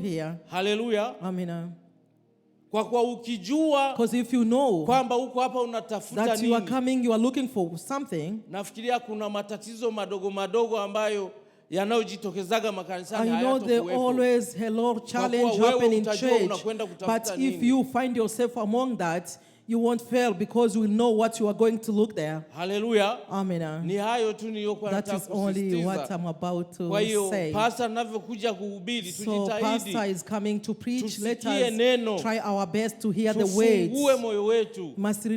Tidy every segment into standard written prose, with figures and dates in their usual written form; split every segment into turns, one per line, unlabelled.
here.
Haleluya.
Amen.
Kwa kuwa ukijua
Because if you know
kwamba uko hapa unatafuta
that you are
nini,
coming, you are looking for something,
nafikiria kuna matatizo madogo madogo ambayo yanayojitokezaga makanisani
I know there
hayatokuwepo.
always a lot of challenge
wewe
happen in
utajua
church.
unakwenda kutafuta
But if
nini.
you find yourself among that, you won't fail because you will know what you are going to look there.
Haleluya.
Amen.
Ni hayo tu niliyokuwa
That
nataka
is only what
kusisitiza.
I'm about
Kwa
to
hiyo
say.
pastor anavyokuja kuhubiri,
So
tujitahidi
pastor is coming to preach. Let
tusikie
us
neno,
try our best to hear the
tufungue
words.
moyo wetu.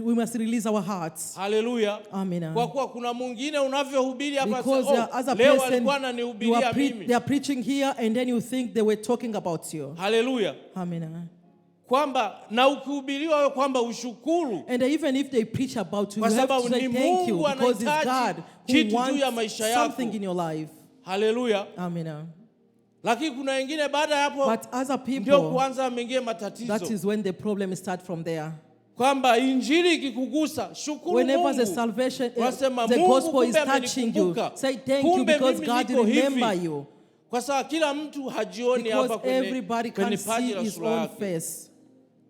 We must release our hearts.
Haleluya.
Amen.
Kwa kuwa kuna mwingine unavyohubiri hapa,
Because as a
leo
person,
alikuwa
you
ananihubiria
they
mimi.
are preaching here and then you think they were talking about you.
Haleluya.
Amen.
Kwamba na ukihubiriwa wewe kwamba ushukuru,
And even if they preach about you,
kwa
you have to
sababu
say
ni
thank you
Mungu
because it's
anahitaji
God
kitu
who
juu ya
wants
maisha yako.
something in your life.
Haleluya.
Amen.
Lakini kuna wengine baada ya hapo
But other
ndio
people,
kuanza mengie
that
matatizo,
is when the problem starts from there.
kwamba injili ikikugusa shukuru
Whenever the
Mungu.
salvation,
Wasema,
the
Mungu
gospel is
kumbe
touching you,
amenikumbuka.
say thank you
Kumbe
because
mimi
God
niko
remember
hivi.
you.
Kwa sababu kila mtu hajioni hapa
Because everybody
kwenye
can
paji
see
la
his
sura
own
yake.
face.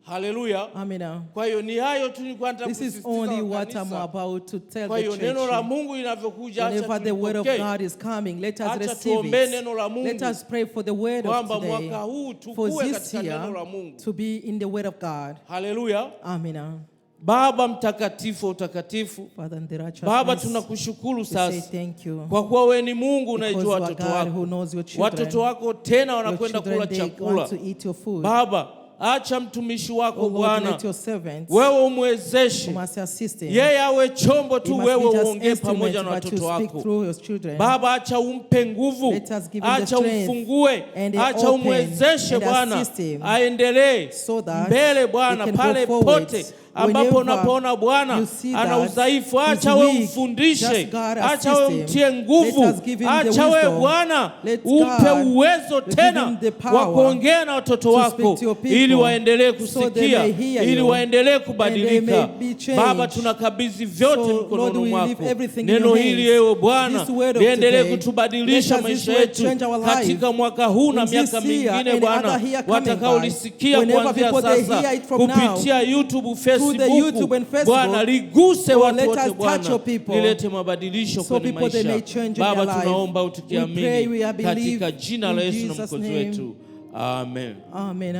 Haleluya.
Amen.
Kwa hiyo ni hayo tu nilikuwa nataka
This is
kusisitiza
only
kwa
what I'm
kanisa.
about to tell
Kwa
the
hiyo neno la
church.
Mungu linavyokuja, acha
Whenever the word of
tulipokee.
God is coming, let us
Acha
receive
tuombee
it.
neno la Mungu.
Let us pray for the word of
Kwamba
today.
mwaka huu
For
tukue
this
katika neno la
year
Mungu.
to be in the word of God.
Haleluya.
Amen.
Baba mtakatifu utakatifu,
Father, in the
Baba
righteousness,
tunakushukuru
we say
sasa
thank you.
kwa kuwa wewe ni Mungu
Because
unajua
you are
watoto
God who
wako.
knows your children.
Watoto wako tena
Your
wanakwenda
children,
kula
they
chakula.
want to eat your food.
Baba, acha mtumishi wako
Oh Lord,
Bwana,
let your servants,
wewe umwezeshe
you must assist him.
yeye awe chombo
He
tu,
must
wewe
be just
uongee
instrument,
pamoja na
but you
watoto
speak
wako.
through your children.
Baba, acha umpe nguvu,
Let us give him the
acha
strength
umfungue,
and
acha
open
umwezeshe
and
Bwana
assist him
aendelee
so that
mbele
he
Bwana,
can go
pale
forward.
pote ambapo
Whenever
unapoona Bwana
you see
ana
that
udhaifu,
he's
acha wewe
weak,
umfundishe,
just God
acha
assist
wewe
him.
umtie nguvu,
Let us give him the
acha wewe
wisdom.
Bwana
Let
umpe
God
uwezo
give
tena
him the power
wa kuongea na watoto
to
wako
speak to your people,
ili waendelee
so they
kusikia,
may hear
ili
you,
waendelee
and they
kubadilika.
may be changed.
Baba, tunakabidhi vyote
So, Lord,
mikononi
we
mwako.
leave everything in
Neno
your
hili
hands.
ewe Bwana
This word of
liendelee
today,
kutubadilisha
let us this
maisha
word
yetu
change our life.
katika mwaka huu na
In this
miaka
year
mingine
and
Bwana,
other year coming by,
watakaolisikia
whenever
kuanzia
people they
sasa
hear it from now,
kupitia YouTube,
through the YouTube and Facebook,
Bwana liguse
oh,
watu
let
wote
us touch
Bwana,
your people,
lilete mabadilisho
so
kwenye
people they may
maisha.
change in
Baba,
their life.
tunaomba
We pray,
utukiamini
we believe
katika jina la
in
Yesu na
Jesus'
Mwokozi
name.
wetu. Amen.
Amen.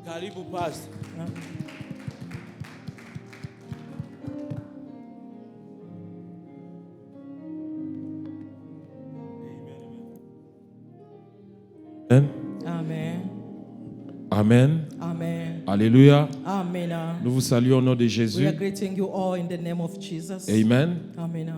Karibu pastor.
Amen.
Amen.
Amen.
Alléluia.
Amen.
Nous vous saluons au nom de
We
Jésus.
are greeting you all in the name of Jesus.
Amen.
Amen.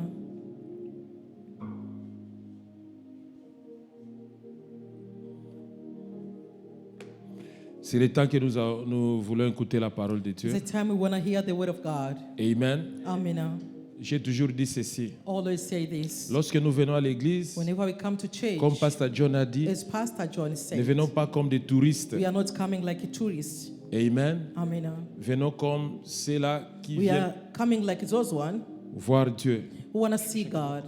C'est le temps que nous voulons écouter la parole de
It's
Dieu.
a time we want to hear the word of God.
Amen.
Amen.
J'ai toujours dit ceci.
Always say this.
Lorsque nous venons à l'église,
Whenever we come to church,
comme Pasteur John a dit,
as Pastor John
ne
said,
venons pas comme des touristes.
we are not coming like a tourist.
Amen.
Amen.
Venons comme ceux-là qui
We
viennent
are coming like those one
voir Dieu.
who want to see God.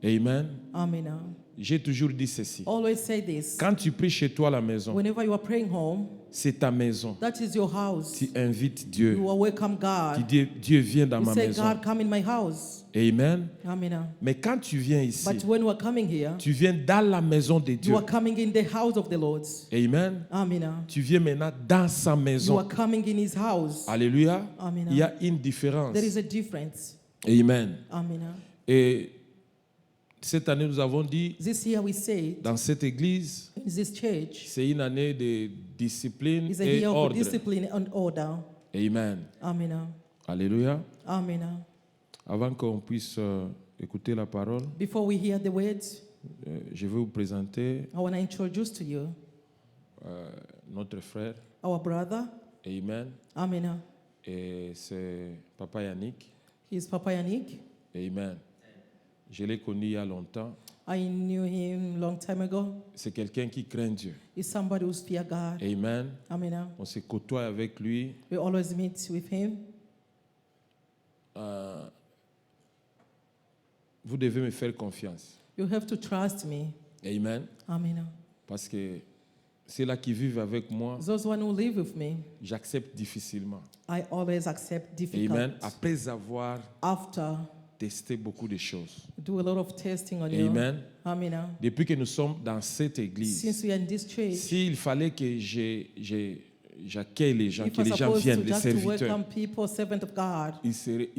Amen.
Amen.
J'ai toujours dit ceci.
Always say this.
Quand tu pries chez toi à la maison,
Whenever you are praying home,
c'est ta maison.
that is your house.
Tu invites Dieu.
You are welcome
Tu
God.
dis, Dieu vient dans
You
ma
say,
maison.
God, come in my house.
Amen.
Amen.
Mais quand tu viens ici,
But when we are coming here,
tu viens dans la maison de
you
Dieu.
are coming in the house of the Lord.
Amen.
Amen.
Tu viens maintenant dans sa
You are
maison.
coming in his house.
Alléluia.
Amen.
Il y a une différence.
There is a difference.
Amen.
Amen.
Et cette année, nous avons dit,
This year we say,
dans cette église,
in this church,
c'est une année de discipline
is a
et
year of
ordre.
discipline and order.
Amen.
Amen.
Alléluia.
Amen.
Avant qu'on puisse écouter la parole,
Before we hear the words,
je vais vous présenter
I want to introduce to you
notre frère.
our brother.
Amen.
Amen.
Et c'est Papa Yannick.
He is Papa Yannick.
Amen. Je l'ai connu il y a longtemps.
I knew him long time ago.
C'est quelqu'un qui craint Dieu.
He's somebody who's fear God.
Amen.
Amen.
On se côtoie avec lui.
We always meet with him.
Vous devez me faire confiance.
You have to trust me.
Amen.
Amen.
Parce que ceux-là qui vivent avec moi,
Those one who live with me,
j'accepte difficilement.
I always accept difficult.
Amen. Après avoir
After
testé beaucoup de choses.
do a lot of testing on you.
Amen.
Amen.
Depuis que nous sommes dans cette église,
Since we are in this church,
s'il fallait que j'accueille les gens,
if
que
we're
les gens
supposed
viennent,
to
les
just to
serviteurs,
welcome people, servant of God,
ils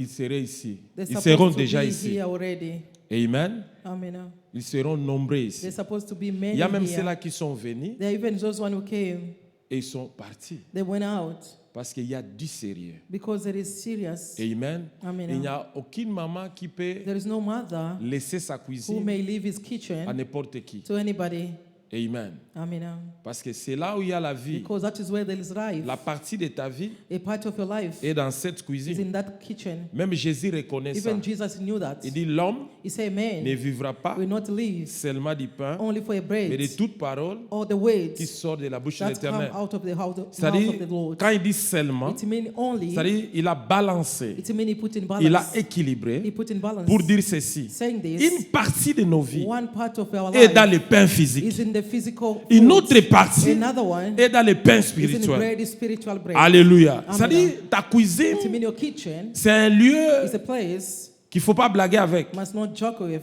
seraient ici.
they're
Ils
supposed
seront
to
déjà
be
ici.
here already.
Amen.
Amen.
Ils seront nombreux ici.
They're supposed to be
Il
many
y a même
here.
ceux-là qui sont venus
There are even those one who came,
et ils sont partis.
they went out
Parce qu'il y a du sérieux.
because it is serious.
Amen.
Amen.
Il n'y a aucune maman qui peut
There is no mother
laisser sa
who
cuisine
may leave his
à
kitchen
n'importe qui.
to anybody.
Amen.
Amen.
Parce que c'est là où il y a la vie.
Because that is where there is life.
La partie de ta vie
A part of your life
est dans cette
is
cuisine.
in that kitchen.
Même Jésus reconnaît ça.
Even Jesus knew that.
Il dit l'homme
He said,
ne
man
vivra pas
will not live
seulement du pain,
only for a
mais de
bread
toute parole
or the words
qui sort de la bouche de
that come
l'Éternel.
out of the mouth of
C'est-à-dire,
the Lord.
quand il dit seulement,
It means only.
c'est-à-dire il a balancé,
It means he put in balance.
il a équilibré
He put in balance.
pour dire ceci.
Saying this,
Une partie de nos vies
one part of our
est dans
life
le pain physique.
is in the physical
Une
foods.
autre partie
Another one
est dans le pain
is in
spirituel.
bread, spiritual bread.
Alléluia.
Amen.
C'est-à-dire, ta
It
cuisine,
means your kitchen
c'est un lieu
is a place
qu'il ne faut pas blaguer avec.
must not joke with.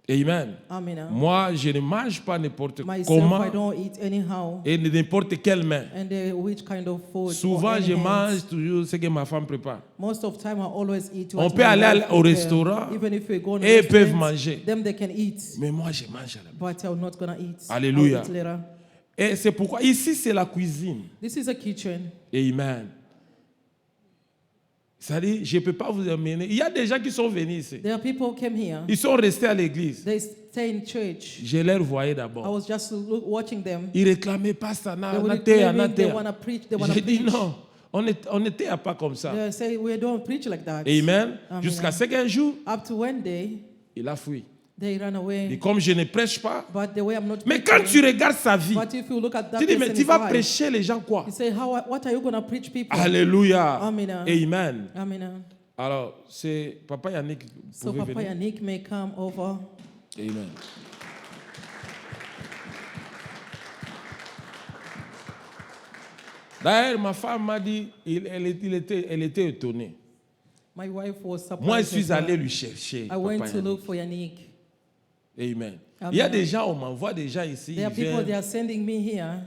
Amen.
Amen.
Moi, je ne mange pas n'importe
Myself,
comment
I don't eat anyhow.
et de n'importe quelle main.
And which kind of food? or
Souvent,
any
je
hands.
mange toujours ce que ma femme prépare.
Most of time, I always eat
On
what
peut
my
aller
wife
au
prepare.
restaurant
Even if we go on a
et ils peuvent
restaurant,
manger.
them they can eat,
Mais moi, je mange à la maison.
but I'm not gonna eat.
Alléluia.
I'll eat later.
Et c'est pourquoi ici, c'est la cuisine.
This is a kitchen.
Amen. C'est-à-dire, je ne peux pas vous emmener. Il y a des gens qui sont venus ici.
There are people who came here.
Ils sont restés à l'église.
They stay in church.
Je les voyais
I
d'abord.
was just watching them.
Ils réclamaient pas ça.
They were claiming they wanna preach. They wanna
J'ai dit
preach.
non, on n'était pas comme ça.
They say we don't preach like that.
Amen.
Amen.
Jusqu'à ce qu'un jour,
Up to one day,
il a fui.
they ran
Et
away.
comme je ne prêche pas,
But the way I'm not
mais quand
preaching,
tu regardes sa vie,
but if you look at that
tu dis, mais
person's
tu vas
life,
prêcher les gens quoi?
you say, what are you going to preach people?
Alléluia.
Amen.
Amen.
Amen.
Alors, c'est Papa Yannick, vous
So
pouvez
Papa
venir.
Yannick may come over.
Amen. D'ailleurs, ma femme m'a dit, elle était étonnée.
My wife was surprised.
Moi, je
as
suis
well.
allé lui chercher.
I
Papa
went to
Yannick.
look for Yannick.
Amen.
Amen.
Il y a des gens, on m'envoie des gens ici,
There are
ils
people,
viennent.
they are sending me here,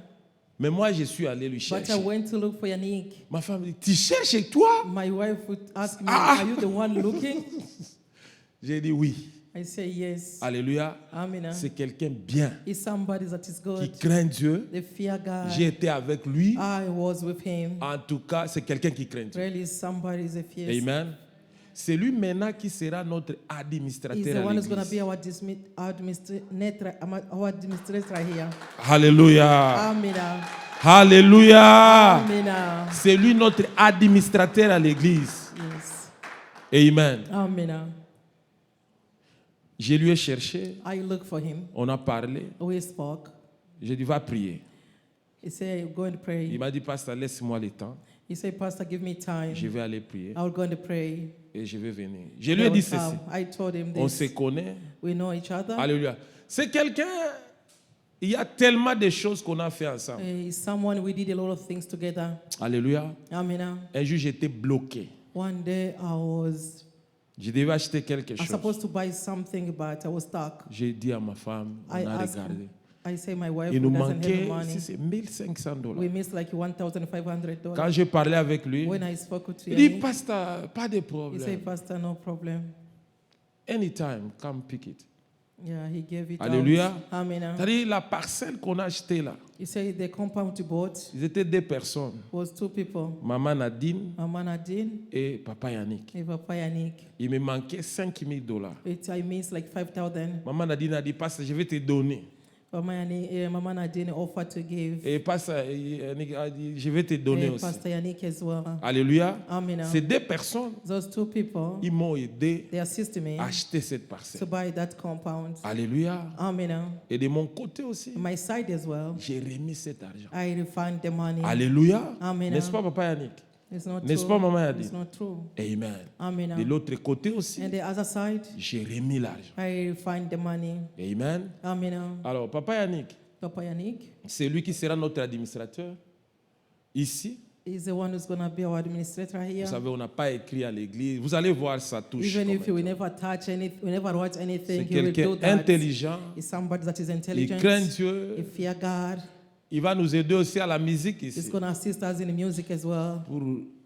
Mais moi, je suis allé lui
but
chercher.
I went to look for Yannick.
Ma femme dit, tu cherches chez toi?
My wife would ask me,
Ah.
are you the one looking?
J'ai dit oui.
I say yes.
Alléluia.
Amen.
C'est quelqu'un bien,
He's somebody that is
qui
good.
craint Dieu.
They fear God.
J'ai été avec lui.
I was with him.
En tout cas, c'est quelqu'un qui craint Dieu.
Really, somebody is a fierce.
Amen. C'est lui maintenant qui sera notre
He's
administrateur
the
à
one who's going to
l'église.
be our administrator here.
Alléluia.
Amen.
Alléluia.
Amen.
C'est lui notre administrateur à l'église.
Yes.
Amen.
Amen.
Je lui ai cherché.
I look for him.
On a parlé.
We spoke.
J'ai dit, va prier.
He said, go and pray.
Il m'a dit, pasteur, laisse-moi le temps.
He said, Pastor, give me time.
Je vais aller prier
I'll go and pray.
et je vais venir. Je lui ai dit ceci.
I told him
On
this.
se connaît.
We know each other.
Alléluia. C'est quelqu'un. Il y a tellement de choses qu'on a fait ensemble.
He's someone we did a lot of things together.
Alléluia.
Amen.
Un jour, j'étais bloqué.
One day
Je devais acheter quelque
I was
chose.
supposed to buy something, but I was stuck.
J'ai dit à ma femme, on
I
a
asked,
regardé.
I say my wife
Il nous
doesn't have the
manquait
money.
si c'est $1,500.
We missed like $1,500.
Quand j'ai parlé avec lui,
When I spoke to
il dit,
Yannick,
pasteur, pas de
he said,
problème.
Pastor, no problem.
Anytime, come pick it.
Yeah, he gave it
Alléluia.
out. Amen.
C'est-à-dire, la parcelle qu'on a achetée là,
He said the compound you bought
ils étaient 2 personnes.
was 2 people.
Maman Nadine
Mama Nadine
et papa Yannick.
and Papa Yannick.
Il me manquait $5,000.
I missed like 5,000.
Maman Nadine a dit, pasteur, je vais te donner.
Mama Nadine offered to give.
Et pasteur Yannick a dit, je vais te donner
And
aussi.
Pastor Yannick as well.
Alléluia.
Amen.
Ces 2 personnes,
Those 2 people,
ils m'ont aidé
they assisted me
à acheter cette
to
parcelle.
buy that compound.
Alléluia.
Amen.
Et de mon côté aussi,
My side as well,
j'ai remis cet argent.
I refund the money.
Alléluia.
Amen.
N'est-ce pas, papa Yannick?
It's not
N'est-ce
true.
pas, Maman Yadi?
It's not true.
Amen. De
Amen.
l'autre côté aussi,
And the other side,
j'ai remis l'argent.
I refund the money.
Amen.
Amen.
Alors, papa Yannick,
Papa Yannick
C'est lui qui sera notre administrateur ici.
is the one who's going to be our administrator here.
Vous savez, on n'a pas écrit à l'église. Vous allez voir sa touche.
Even if
quand
we
même.
never touch anything, we never write
C'est
anything, he will do
quelqu'un
that.
intelligent.
He's somebody that is
Il
intelligent.
craint Dieu.
He fear God.
Il va nous aider aussi à la musique
He's
ici.
going to assist us in the music as well.
Pour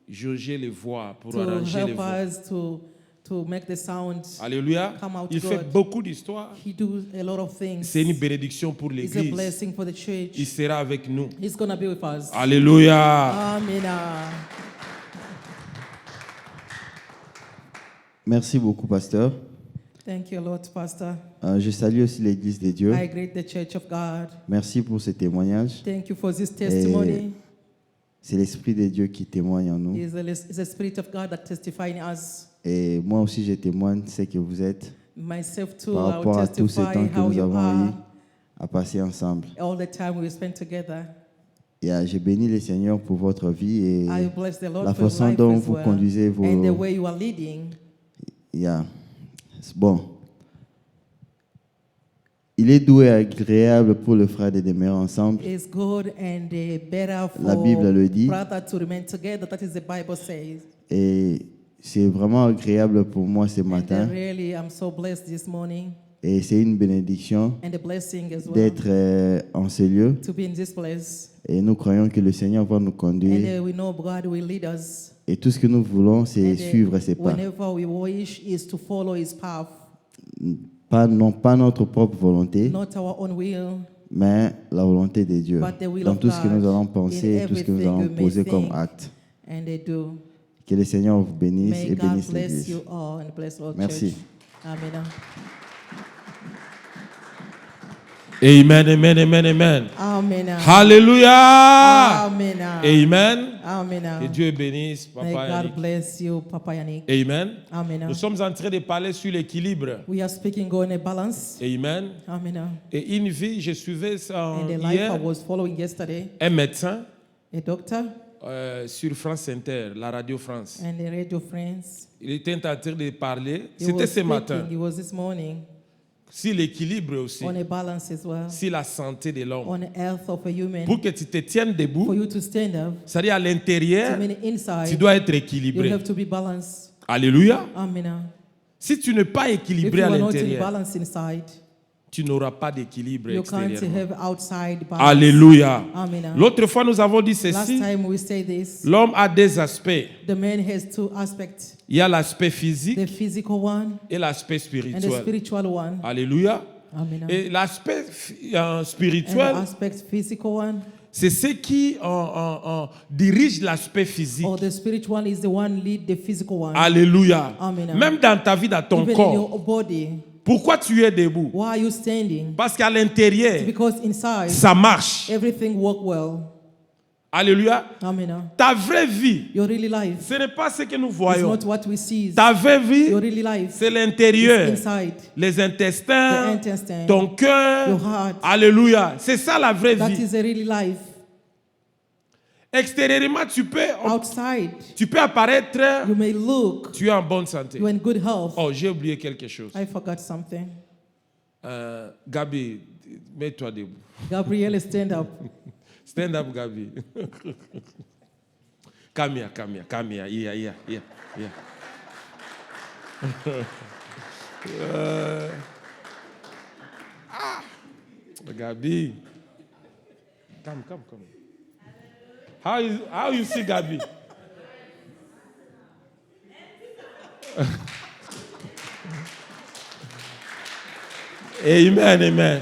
jauger les voix, pour
To
arranger les
help
voix.
us to make the sound.
Alléluia.
Come out
Il fait
good.
beaucoup d'histoires.
He do a lot of things.
C'est une bénédiction pour
It's a
l'église.
blessing for the church.
Il sera avec nous.
He's going to be with us.
Alléluia.
Amen.
Merci beaucoup, pasteur.
Thank you, Lord, Pastor.
Je salue aussi l'Église de Dieu.
I greet the Church of God.
Merci pour ce témoignage.
Thank you for this testimony.
C'est l'Esprit de Dieu qui témoigne en nous.
It's the Spirit of God that testifies in us.
Et moi aussi, je témoigne ce que vous êtes
Myself too,
par
I will
rapport à tout ce
testify
temps que
how
nous
you
avons eu
are
à passer ensemble.
all the time we spend together.
Et je bénis le Seigneur pour votre vie et
I bless the Lord
la
for your
façon
life
dont
as
vous
well,
conduisez vos...
and the way you are leading.
Bon. Il est doux et agréable pour le frère de demeurer ensemble.
It's good and better
La
for
Bible le dit.
brother to remain together. That is the Bible says.
Et c'est vraiment agréable pour moi ce
And
matin.
really, I'm so blessed this morning
Et c'est une bénédiction
and a blessing as well
d'être en ce lieu.
to be in this place.
Et nous croyons que le Seigneur va nous
And
conduire.
we know God will lead us.
Et tout ce que nous voulons, c'est
And,
suivre ses pas.
whenever we wish is to follow His path,
Non pas notre propre volonté,
not our own will,
mais la volonté de Dieu.
but the will
Dans
of
tout ce que
God.
nous allons penser,
In
tout ce que nous
everything
allons
we may
poser comme
think.
acte.
And they do.
Que le Seigneur vous bénisse
May
et
God
bénisse
bless
l'Église.
you all and bless Lord
Merci.
Church. Amen.
Amen, amen, amen, amen.
Amen.
Alléluia.
Amen.
Amen.
Amen.
Que Dieu bénisse,
May
Papa
God
Yannick.
bless you, Papa Yannick.
Amen.
Amen.
Nous sommes en train de parler sur l'équilibre.
We are speaking on a balance.
Amen.
Amen.
Et une vie, je suivais ça
And the life I
hier,
was following yesterday,
un médecin
a doctor
sur France Inter, la radio France.
and the radio friends.
Il était en train de parler,
He
c'était
was
ce matin,
speaking, it was this morning,
sur l'équilibre aussi,
on a balance as well,
sur la santé de l'homme.
on the health of a human.
Pour que tu te tiennes
For
debout,
you to stand up,
c'est-à-dire à
to
l'intérieur,
mean
tu
inside,
dois être
you
équilibré.
have to be balanced.
Alléluia.
Amen.
Si tu n'es pas
If
équilibré
you
à
are not in
l'intérieur,
balance inside,
tu n'auras pas d'équilibre
you can't
extérieurement.
have outside balance.
Alléluia.
Amen.
L'autre fois, nous avons dit
Last
ceci.
time we said this,
L'homme a deux aspects.
the man has two aspects,
Il y a l'aspect physique
the physical one
et l'aspect
and the
spirituel.
spiritual one.
Alléluia.
Amen.
Et l'aspect
And the
spirituel,
aspect physical one,
c'est ce qui dirige l'aspect physique.
or the spiritual one is the one lead the physical one.
Alléluia.
Amen.
Même dans ta vie, dans ton
Even in
corps.
your body,
Pourquoi tu es debout?
why are you standing?
Parce qu'à l'intérieur,
Because inside,
ça marche.
everything work well.
Alléluia.
Amen.
Ta vraie vie,
Your really life
ce n'est pas ce que nous
is
voyons.
not what we see.
Ta vraie vie,
Your really life
c'est
is
l'intérieur.
inside.
Les
The
intestins,
intestine,
ton cœur.
your heart.
Alléluia. C'est ça la vraie
That
vie.
is a really life.
Extérieurement, tu
Outside,
peux apparaître,
you may look,
tu es en bonne santé.
you're in good health.
Oh, j'ai oublié quelque chose.
I forgot something.
Gabi, mets-toi debout.
Gabrielle, stand up.
Stand up, Gabi. Come here, come here, come here. Here. Gabi. Come. How you see Gabi? Amen.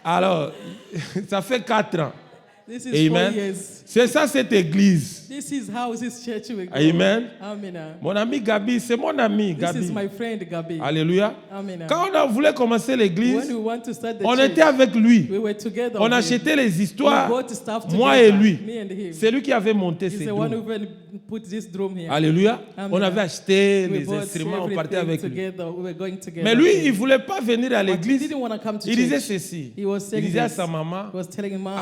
Alors, ça fait 4 ans.
This is 4
Amen.
years.
C'est ça cette église.
This is how this church will go.
Amen.
Amen.
Mon ami Gabi, c'est mon ami
This is
Gabi.
my friend Gabi.
Alléluia.
Amen.
Quand on voulait commencer
When
l'église,
we want to start the
on
church,
était avec lui.
we were together.
On
with him.
achetait les
We
histoires,
bought stuff
moi
together,
et lui.
Me and him.
C'est lui qui avait monté
He's
ces
the one
dons.
who even put this drum here.
Alléluia.
Amen.
On avait acheté
We
les
bought
instruments, on partait
everything
avec lui.
together. We were going together.
Mais lui, il ne voulait pas venir à
But he
l'église.
didn't want to come to
Il disait
church.
ceci.
He was
Il
saying
disait à
this.
sa maman,
He was telling him, Mom,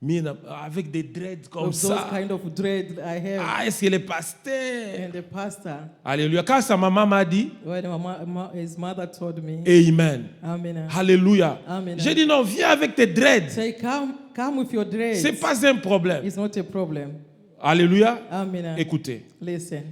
avec des dreads comme
of those
ça.
kind of dread I have.
Ah, est-ce qu'il est pasteur?
And the pastor,
Alléluia. Quand sa maman m'a dit,
when his mother told me,
Amen.
Amen.
Alléluia.
Amen.
J'ai dit non, viens avec tes dreads.
Say, come with your dreads.
C'est pas un problème.
It's not a problem.
Alléluia.
Amen.
Écoutez,
Listen,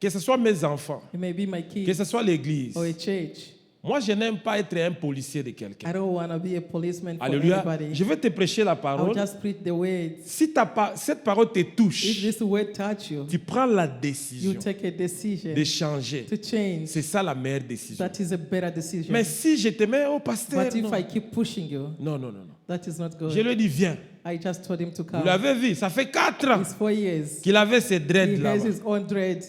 que ce soit mes enfants,
it may be my
que
kids
ce soit l'église.
or a church.
Moi, je n'aime pas être un policier de quelqu'un.
I don't want to be a policeman for
Alléluia.
anybody.
Je vais te prêcher la
I'll
parole.
just preach the words.
Si cette parole te
If
touche,
this word touch you,
tu prends la
you
décision
take a decision
de changer.
to change.
C'est ça la meilleure décision.
That is a better decision.
Mais si je te mets au pasteur,
But if
non.
I keep pushing you,
Non.
that is not good.
Je lui ai dit, viens.
I just told him to
Vous
come.
l'avez vu, ça fait 4 ans
It's 4 years.
qu'il avait ses
He
dreads là.
has his own dread.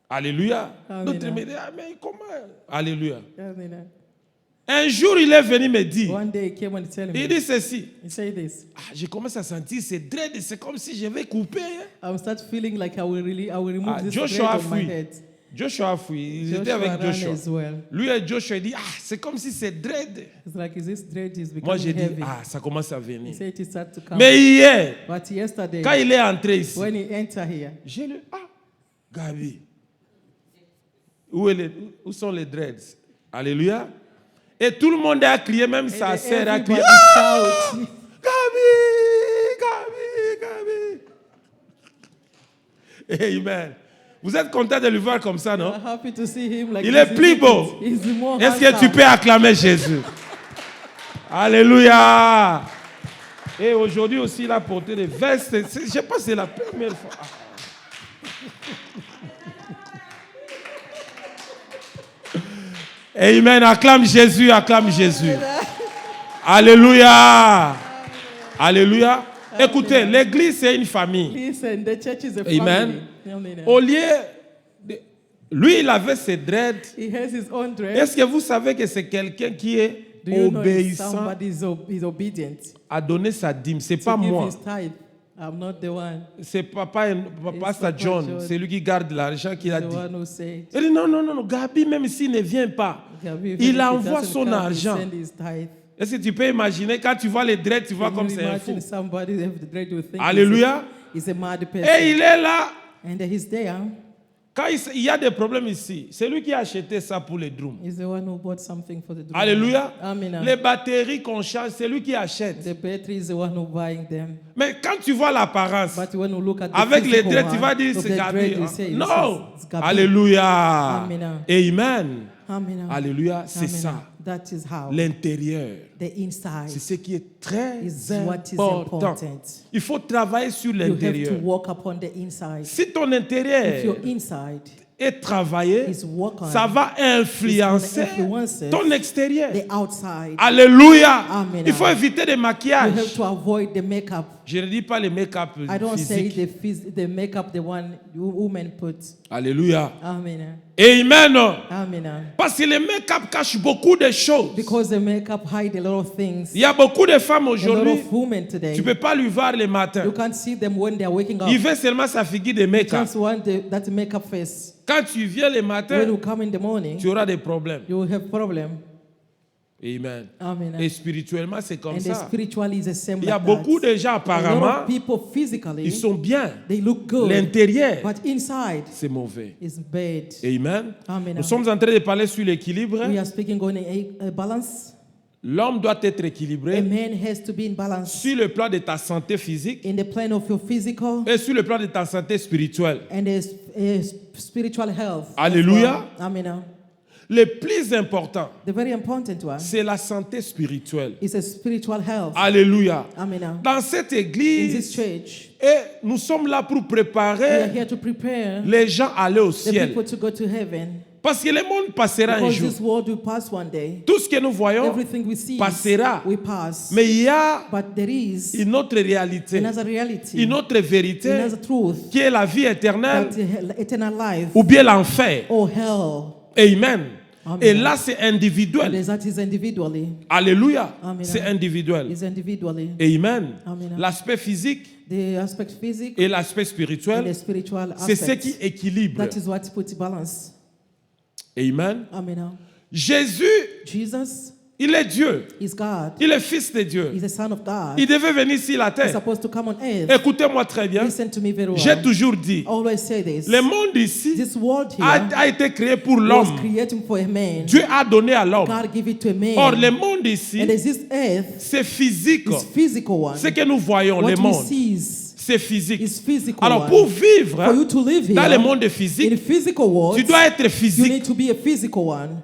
Alléluia.
Amen.
D'autres me disent, ah, mais comment? Alléluia.
Amen.
Un jour, il est venu me dire,
One day he came and told
il
me,
dit ceci.
he said this.
Ah, je commence à sentir ces dreads, c'est comme si je vais couper. Hein.
I start feeling like I will remove
Ah,
this
Joshua a
dread on my
fui.
head.
Joshua a fui. Ils étaient
Joshua
avec
ran
Joshua.
as well.
Lui et Joshua, il dit, ah, c'est comme si c'est dread.
It's like this dread is
Moi, j'ai
becoming
dit,
heavy.
ah, ça commence à
He
venir.
said it started to come.
Mais hier,
But yesterday,
quand il est entré ici,
when he entered here,
j'ai lu, ah, Gabi, où sont les dreads? Alléluia. Et tout le monde a crié, même sa
and
sœur a crié,
everybody
ah,
shout.
Gabi. Amen. Vous êtes content de le voir comme ça, non?
I'm happy to see him like
Il
this.
est plus beau.
He's more
Est-ce que tu
handsome.
peux acclamer Jésus? Alléluia. Et aujourd'hui aussi, il a porté des vestes. Je ne sais pas, c'est la première fois. Amen. Acclame Jésus, acclame Jésus. Alléluia. Alléluia. Écoutez, l'église, c'est une famille.
Listen, the church is a
Amen.
family. Amen.
Au lieu de... Lui, il avait ses dreads.
He has his own dress.
Est-ce que vous savez que c'est quelqu'un qui est
Do you know if
obéissant
somebody is obedient
à donner sa dîme? C'est
to
pas
give
moi.
his tithe? I'm not the one.
C'est papa Pastor
Papa
John.
John.
C'est lui qui garde l'argent qu'il a
The
dit.
one who said,
Il dit non, Gabi, même s'il ne vient pas,
Gabi, even
il
if he
envoie
doesn't
son
come, he
argent.
send his tithe.
Est-ce que tu peux imaginer quand tu vois les dreads, tu vois
Can
comme
you
c'est un fou.
imagine somebody have the dread to think
Alléluia.
he's a mad person.
Et il est là.
And he's there.
Quand il y a des problèmes ici, c'est lui qui a acheté ça pour les drums.
He's the one who bought something for the drum.
Alléluia.
Amen.
Les batteries qu'on change, c'est lui qui achète.
The battery is the one who buying them.
Mais quand tu vois l'apparence,
But when you look at the
avec les
physical
dreads, tu
one
vas dire
of
c'est
the
Gabi.
dread, you say,
Non.
this is Gabi.
Alléluia.
Amen.
Amen.
Amen.
Alléluia. C'est
Amen.
ça.
That is how.
L'intérieur.
The inside
C'est ce qui est très
is what is
important.
important.
Il faut travailler sur
You have
l'intérieur.
to work upon the inside.
Si ton
If
intérieur
your inside
est travaillé,
is work on,
ça va influencer
It's gonna influence
ton extérieur.
the outside.
Alléluia.
Amen.
Il faut éviter des
You
maquillages.
have to avoid the makeup.
Je ne dis pas les make-up
I don't say
physiques.
the makeup the one women put.
Alléluia.
Amen.
Amen.
Amen.
Parce que les make-up cachent beaucoup de choses.
Because the makeup hide a lot of things.
Il y a beaucoup de femmes
A lot
aujourd'hui,
of women today.
tu ne peux pas lui voir le matin.
You can't see them when they are waking up.
Il veut seulement sa figure de make-up.
Just want that makeup face.
Quand tu viens le
When
matin,
you come in the morning,
tu auras des problèmes.
you will have problem.
Amen.
Amen.
Et spirituellement, c'est comme
And the
ça.
spiritually is the same.
Il y a
like
beaucoup
that.
de gens
A lot
apparemment,
of people physically,
ils sont bien.
they look good,
L'intérieur,
but inside
c'est mauvais.
is bad.
Amen.
Amen.
Nous sommes en train de parler sur l'équilibre.
We are speaking on a balance.
L'homme doit être
A
équilibré
man has to be in balance
sur le plan de ta santé physique
in the plan of your physical
et sur le plan de ta santé spirituelle.
and spiritual health. as
Alléluia.
well. Amen.
Le plus important,
The very important one
c'est la santé spirituelle.
is a spiritual health.
Alléluia.
Amen.
Dans cette
In this
église,
church,
et nous sommes là pour
we are
préparer
here to prepare
les gens à aller au
the
ciel.
people to go to heaven.
Parce que le monde passera un
Because
jour.
this world will pass one day.
Tout ce que nous voyons
Everything we see
passera.
we pass.
Mais il y a
But there is
une autre réalité,
another reality,
une autre vérité
another truth,
qui est la vie éternelle
that eternal life
ou bien l'enfer.
or hell.
Amen.
Amen.
Et là, c'est individuel.
And that is individually.
Alléluia.
Amen.
C'est individuel.
Is individually.
Amen.
Amen.
L'aspect physique
The aspect physique
et l'aspect
and
spirituel,
the spiritual
c'est ce
aspect.
qui équilibre.
That is what puts balance.
Amen.
Amen.
Jésus
Jesus
Il est Dieu.
He's God.
Il est fils de Dieu.
He's the Son of God.
Il devait venir sur la
He's
terre.
supposed to come on earth.
Écoutez-moi très bien.
Listen to me very well.
J'ai toujours dit,
I always say this.
le monde ici
This world here
a été créé pour
was
l'homme.
created for a man.
Dieu a donné à l'homme.
God gave it to a man.
Or, le monde ici,
And this earth
c'est physique.
is physical one.
Ce que nous voyons,
What
le
we
monde,
see
c'est physique.
is physical
Alors,
one.
pour vivre
For you to live
dans
here,
le monde
in
physique,
the physical world,
tu dois être
you
physique.
need to be a physical one.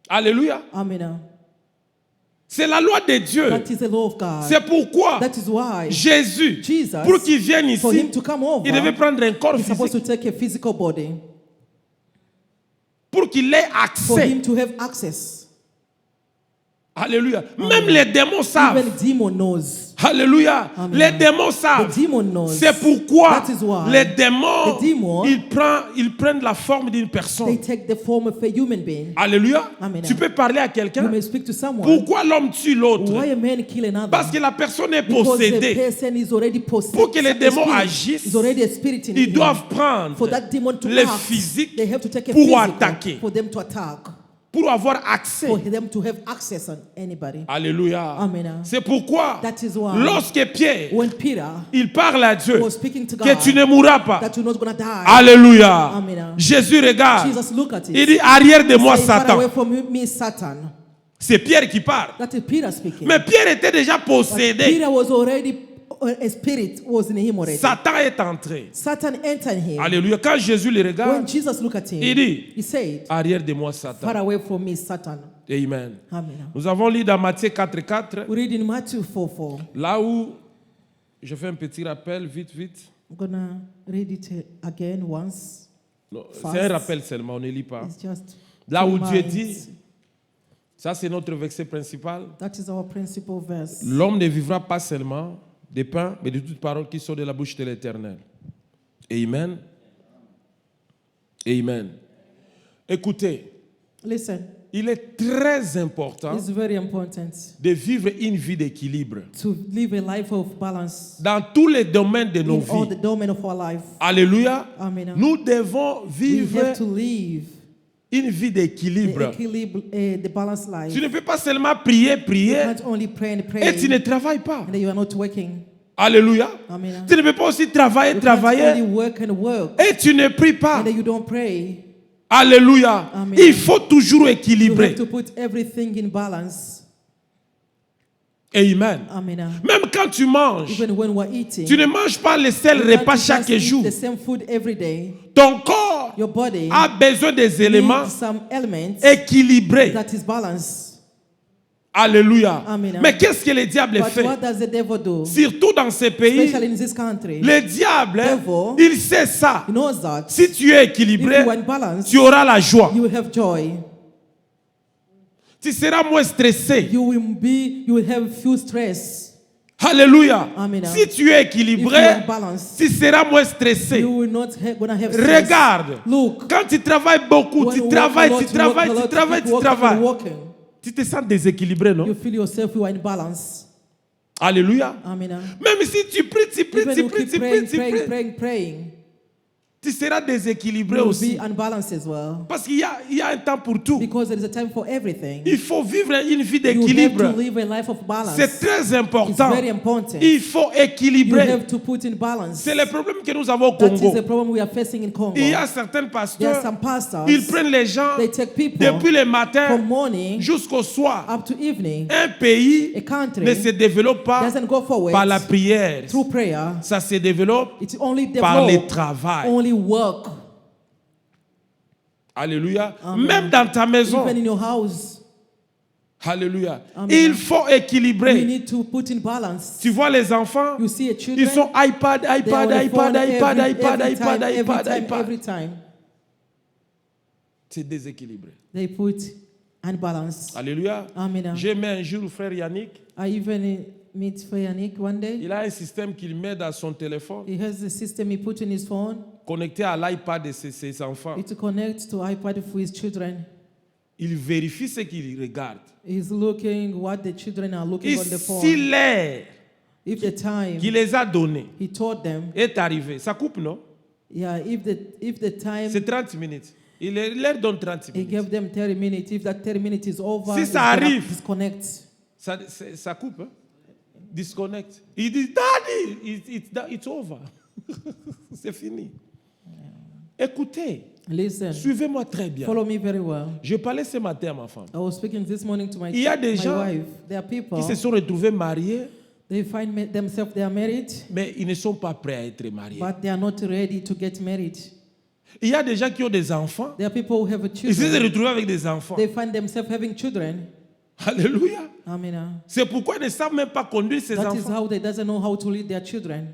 Alléluia.
Amen.
C'est la loi de Dieu.
That is the law of God.
C'est pourquoi
That is why
Jésus,
Jesus,
pour qu'il vienne
for
ici,
him to come over,
il devait prendre un corps
he's supposed
physique
to take a physical body
pour qu'il ait
for
accès.
him to have access.
Alléluia. Même les démons savent.
Even demon knows.
Alléluia.
Amen.
Les démons
The
savent.
demon knows.
C'est pourquoi
That is why
les démons,
the demon,
ils prennent la forme d'une
they
personne.
take the form of a human being.
Alléluia.
Amen.
Tu peux parler à
You
quelqu'un.
may speak to someone.
Pourquoi l'homme tue l'autre?
Why a man kill another?
Parce que la personne est
Because the
possédée.
person is already possessed.
Pour que les
A
démons
spirit
agissent,
is already a spirit in
Ils
him.
doivent prendre
For that demon to
le
act,
physique
they have to take a
pour
physical
attaquer,
for them to attack,
pour avoir accès.
for them to have access on anybody.
Alléluia.
Amen.
C'est pourquoi,
That is why
lorsque Pierre,
when Peter
il parle à Dieu,
was speaking to
que
God,
tu ne mourras pas.
that you're not gonna die.
Alléluia.
Amen.
Jésus regarde.
Jesus look at it.
Il dit, arrière de moi,
Say, far away
Satan.
from me, Satan.
C'est Pierre qui parle.
That is Peter speaking.
Mais Pierre était déjà
But
possédé.
Peter was already, a spirit was in him already.
Satan est entré.
Satan entered him.
Alléluia. Quand Jésus le
When
regarde,
Jesus looked at him,
il dit,
he said,
arrière de moi,
far
Satan.
away from me, Satan.
Amen.
Amen.
Nous avons lu dans Matthieu 4:4,
We read in Matthew 4:4.
là où je fais un petit rappel, vite.
I'm gonna read it again once.
Non,
Fast.
c'est un rappel seulement, on ne lit pas.
It's just
Là
to
où Dieu
remind.
dit, ça c'est notre verset principal,
That is our principal verse.
l'homme ne vivra pas seulement de pain, mais de toute parole qui sort de la bouche de l'Éternel. Amen. Amen. Écoutez,
Listen,
il est très important
it's very important
de vivre une vie d'équilibre
to live a life of balance
dans tous les domaines de nos
in all the
vies.
domain of our life.
Alléluia.
Amen.
Nous devons
We
vivre
have to live
une vie d'équilibre.
the balanced life.
Tu ne peux pas seulement prier,
You
prier,
can't only pray and pray
et tu ne travailles pas.
and then you are not working.
Alléluia.
Amen.
Tu ne peux pas aussi travailler,
You can't only
travailler,
work and work
et tu ne pries pas.
and then you don't pray.
Alléluia.
Amen.
Il faut toujours
You have
équilibrer.
to put everything in balance.
Amen.
Amen.
Même quand tu manges,
Even when we're eating,
tu ne manges pas le seul
you can't
repas
just
chaque
eat
jour.
the same food every day.
Ton corps
Your body
a besoin des éléments
needs some elements
équilibrés.
that is balanced.
Alléluia.
Amen.
Mais qu'est-ce que le diable
But
fait?
what does the devil do?
Surtout dans ces pays,
Especially in this country.
le diable,
Devil,
il sait ça.
He knows that
Si tu es
if
équilibré,
you are in balance,
tu auras la joie.
you will have joy.
Tu seras moins stressé.
You will have few stress.
Alléluia.
Amen.
Si tu es
If you are
équilibré,
in balance,
tu seras moins stressé.
you will not gonna have stress.
Regarde,
Look,
quand tu travailles beaucoup,
when
tu
you
travailles,
work a lot,
tu travailles,
you work a
tu
lot,
travailles,
keep
tu
working and
travailles.
working.
Tu te sens déséquilibré, non?
You feel yourself you are in balance.
Alléluia.
Amen.
Même si tu pries, tu pries,
Even
tu
you
pries,
keep
tu pries, tu pries,
praying,
tu seras déséquilibré
you will
aussi.
be unbalanced as well.
Parce qu'il y a un temps pour tout.
Because there is a time for everything.
Il faut vivre une vie
You have
d'équilibre.
to live a life of balance.
C'est très
It's
important.
very important.
Il faut
You
équilibrer.
have to put in balance.
C'est le problème que nous avons au
That is
Congo.
the problem we are facing in Congo.
Il y a certains
There are
pasteurs,
some pastors,
ils prennent les gens
they take people
depuis le matin
from morning
jusqu'au soir.
up to evening.
Un pays
A country
ne se développe pas
doesn't go forward
par la prière.
through prayer.
Ça se développe
It's only
par le
developed,
travail.
only work.
Alléluia.
Amen.
Même dans ta maison.
Even in your house,
Alléluia.
Amen.
Il faut
we
équilibrer.
need to put in balance.
Tu vois les enfants,
You see a children,
ils sont iPad,
they are
iPad,
on the phone
iPad, iPad,
every
iPad,
time,
iPad,
every
iPad,
time,
iPad.
every time.
C'est déséquilibré.
They put unbalance.
Alléluia.
Amen.
J'ai mis un jour frère Yannick.
I even meet Yannick one day.
Il a un système qu'il met dans son téléphone,
He has a system he put in his phone.
connecté à l'iPad de ses enfants.
It connects to iPad for his children.
Il vérifie ce qu'il regarde.
He's looking what the children are looking
Et
on the phone.
si l'heure
If the time
qu'il les a donnée
he taught them,
est arrivée, ça coupe, non?
yeah, if the time
C'est 30 minutes. Il leur donne 30
He
minutes.
gave them 30 minutes. If that 30 minutes is over,
Si
he's
ça
gonna
arrive.
disconnect.
Ça coupe. Hein? Disconnect. Il dit, Daddy, it's over. C'est fini. Écoutez,
Listen,
suivez-moi très bien.
follow me very well.
Je parlais ce matin à ma femme.
I was speaking this morning to
Il y a des
my
gens
wife. There are people,
Qui se sont retrouvés mariés,
they find themselves, they are married,
mais ils ne sont pas prêts à être mariés.
but they are not ready to get married.
Il y a des gens qui ont des enfants.
There are people who have
Ils se sont
children.
retrouvés avec des enfants.
They find themselves having children.
Alléluia.
Amen.
C'est pourquoi ils ne savent même pas conduire ces
That is
enfants.
how they doesn't know how to lead their children.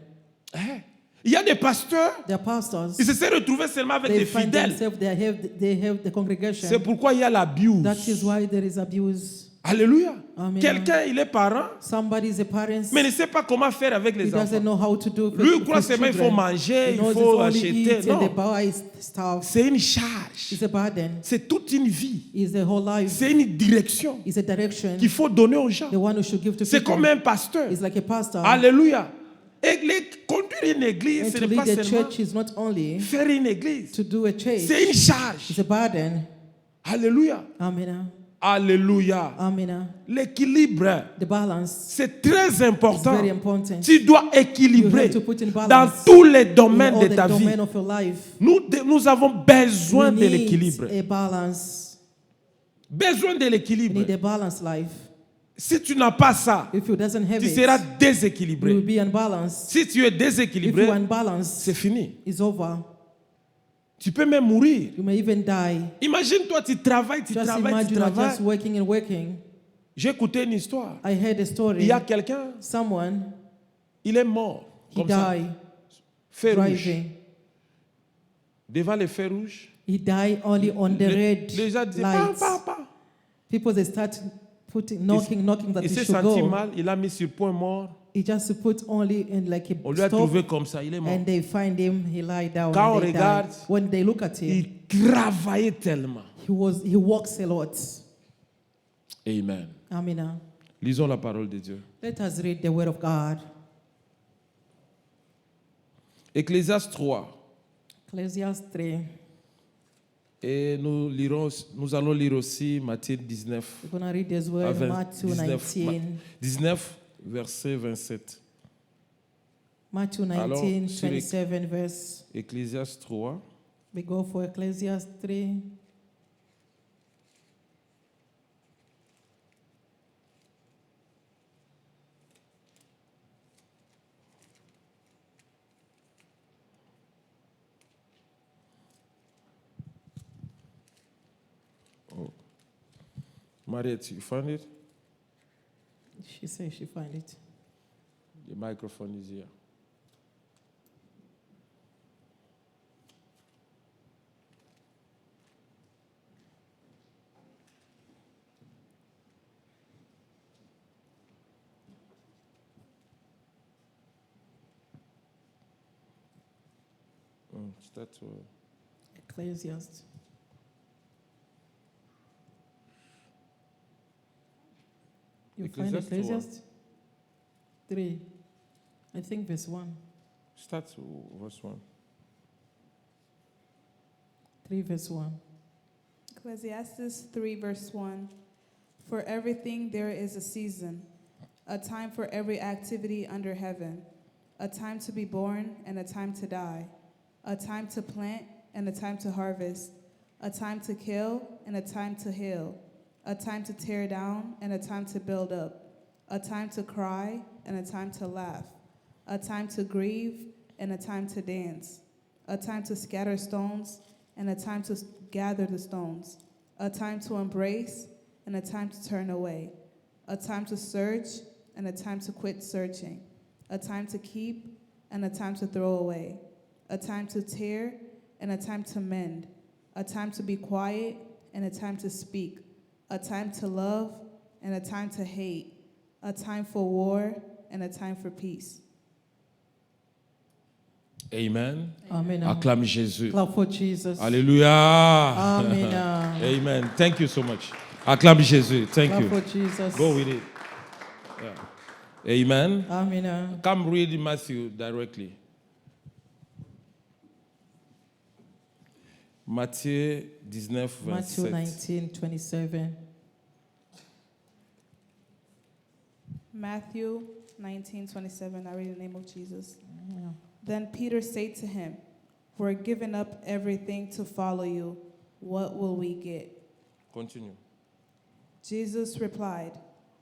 Hein? Il y a des pasteurs,
Their pastors,
ils se sont retrouvés seulement avec
they
des
find
fidèles.
themselves, they have the congregation.
C'est pourquoi il y a l'abuse.
That is why there is abuse.
Alléluia.
Amen.
Quelqu'un, il est parent,
Somebody is a parent,
mais ne sait pas comment faire avec
he
les
doesn't
enfants.
know how to do
Lui, il
with
croit
his
seulement il faut
children.
manger,
He
il
knows
faut
it's only
acheter.
eat and they
Non,
buy stuff.
c'est une charge.
It's a burden.
C'est toute une vie.
It's a whole life.
C'est une direction
It's a direction.
qu'il faut donner aux gens.
The one who should give to
C'est
people.
comme un pasteur.
It's like a pastor.
Alléluia. Et conduire une église,
And
ce
to
n'est pas
lead a
seulement
church is not only
faire une église.
to do a church.
C'est une charge.
It's a burden.
Alléluia.
Amen.
Alléluia.
Amen.
L'équilibre,
The balance
c'est très
is
important.
very important.
Tu dois
You
équilibrer
have to put in
dans
balance
tous les
in
domaines
all
de
the
ta vie.
domain of your life.
Nous avons besoin
We
de
need
l'équilibre.
a balance.
Besoin de
We
l'équilibre.
need a balanced life.
Si tu n'as pas ça,
If you doesn't have
tu seras
it, you will
déséquilibré.
be unbalanced.
Si tu es
If
déséquilibré,
you are unbalanced,
c'est fini.
it's over.
Tu peux même mourir.
You may even die.
Imagine-toi, tu travailles, tu
Just
travailles, tu
imagine you're
travailles.
just working and working.
J'ai écouté une histoire.
I heard a
Il
story.
y a quelqu'un,
Someone,
il est mort.
he
Comme ça.
died
Feu rouge.
driving.
Devant les feux rouges.
He died only on the red
Les gens disaient,
lights.
pas.
People, they start knocking that
Il
he
s'est
should
senti
go.
mal, il a mis sur point mort.
He just put only in like
On lui
a
a
stop,
trouvé comme ça, il est mort.
and they find him. He lie down.
Quand
and
on
they
regarde,
die. When they look at him,
Il travaillait tellement.
he walks a lot.
Amen.
Amina.
Lisons la parole de Dieu.
Let us read the word of God.
Ecclésiaste 3.
Ecclesiastes 3.
Et nous allons lire aussi Matthieu 19.
We're going to read this word, Matthew 19.
19, verset 27.
Matthew 19,
Alors, sur
27 verse.
Ecclésiaste 3.
We go for Ecclesiastes 3.
Mariette, you find it?
She says she find it.
The microphone is here. Start to...
Ecclesiastes. You find
Ecclesiastes
Ecclesiastes 3. I think verse 1.
Start to verse 1.
3 verse 1.
Ecclesiastes 3, verse 1. For everything there is a season, a time for every activity under heaven, a time to be born and a time to die, a time to plant and a time to harvest, a time to kill and a time to heal, a time to tear down and a time to build up, a time to cry and a time to laugh, a time to grieve and a time to dance, a time to scatter stones and a time to gather the stones, a time to embrace and a time to turn away, a time to search and a time to quit searching, a time to keep and a time to throw away, a time to tear and a time to mend, a time to be quiet and a time to speak, a time to love and a time to hate, a time for war and a time for peace.
Amen.
Amen.
Acclame Jésus.
Clap for Jesus.
Alléluia.
Amen.
Amen. Thank you so much. Acclame Jésus. Thank
Clap
you.
for Jesus.
Go with it. Yeah. Amen.
Amen.
Come read Matthew directly. Matthieu 19,
Matthew
27.
19:27.
Matthew 19:27. I read in the name of Jesus. Then Peter said to him, "We're giving up everything to follow you. What will we get?"
Continue.
Jesus replied,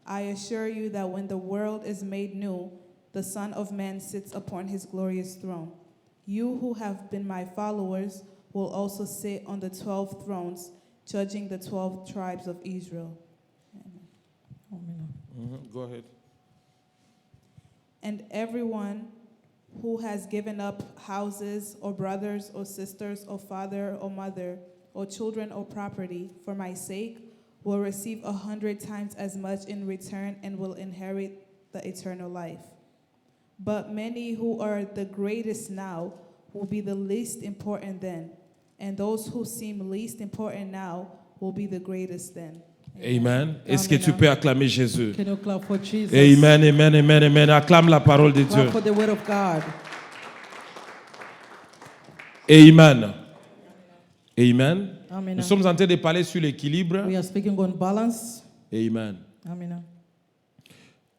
"I assure you that when the world is made new, the Son of Man sits upon his glorious throne. You who have been my followers will also sit on the 12 thrones, judging the 12 tribes of Israel.
Go ahead.
And everyone who has given up houses or brothers or sisters or father or mother or children or property for my sake will receive 100 times as much in return and will inherit the eternal life. But many who are the greatest now will be the least important then, and those who seem least important now will be the greatest then."
Amen. Est-ce que
Amen.
tu peux acclamer Jésus?
Can you clap for Jesus?
Amen, amen, amen, amen. Acclame la parole de Dieu.
Clap for the word of God.
Amen. Amen.
Amen.
Nous sommes en train de parler sur l'équilibre.
We are speaking on balance.
Amen.
Amen.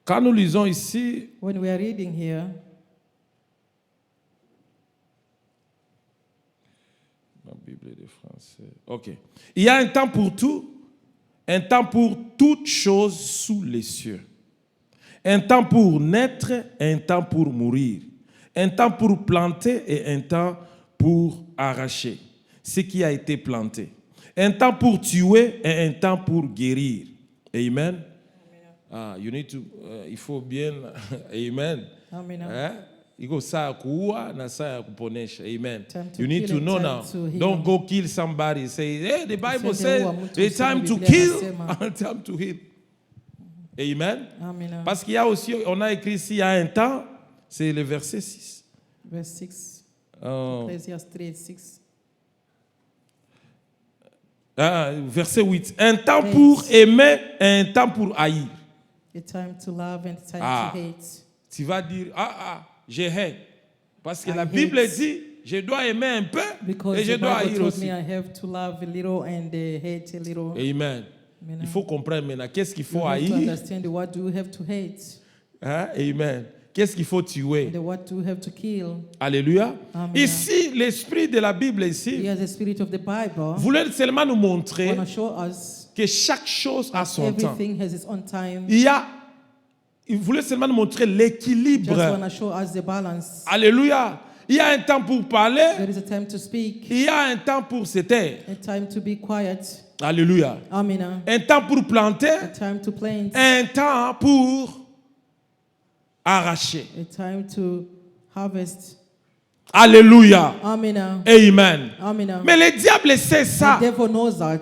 Quand nous lisons ici,
When we are reading here,
la Bible de français. OK. Il y a un temps pour tout, un temps pour toutes choses sous les cieux. Un temps pour naître, un temps pour mourir. Un temps pour planter et un temps pour arracher ce qui a été planté. Un temps pour tuer et un temps pour guérir. Amen. Ah, you need to, il faut bien, amen.
Amen.
Eh? Iko saa kuua na saa ya kuponesha. Amen.
Time to
You need
kill
to
and
know
time
now.
to heal.
Don't go kill somebody. Say, hey, the Bible
Usende
says
uwa mtu,
the time to
useme
kill
Biblia inasema.
and time to heal. Amen.
Amen.
Parce qu'il y a aussi, on a écrit ici, il y a un temps, c'est le verset 6.
Verse 6.
Oh.
Ecclesiastes 3:6.
Verset 8. Un temps pour aimer et un temps pour haïr.
A time to love and a time
Ah.
to hate.
Tu vas dire, je hais. Parce que
I
la
hate.
Bible dit, je dois aimer un peu
Because
et je
the
dois
Bible
haïr
told
aussi.
me I have to love a little and hate a little.
Amen.
Amen.
Il faut comprendre maintenant qu'est-ce qu'il
You
faut
have to
haïr.
understand what do you have to hate
Hein? Amen. Qu'est-ce qu'il faut tuer?
and what do you have to kill.
Alléluia.
Amen.
Ici, l'esprit de la Bible ici
Here's the spirit of the Bible.
voulait seulement nous montrer
Want to show us
que chaque chose a son temps.
everything has its own time.
Il voulait seulement nous montrer
Just
l'équilibre.
want to show us the balance.
Alléluia. Il y a un temps pour parler,
There is a time to speak,
il y a un temps pour se taire.
a time to be quiet.
Alléluia.
Amen.
Un temps pour planter,
A time to plant.
un temps pour arracher.
A time to harvest.
Alléluia.
Amen.
Amen.
Amen.
Mais le diable sait
The
ça.
devil knows that.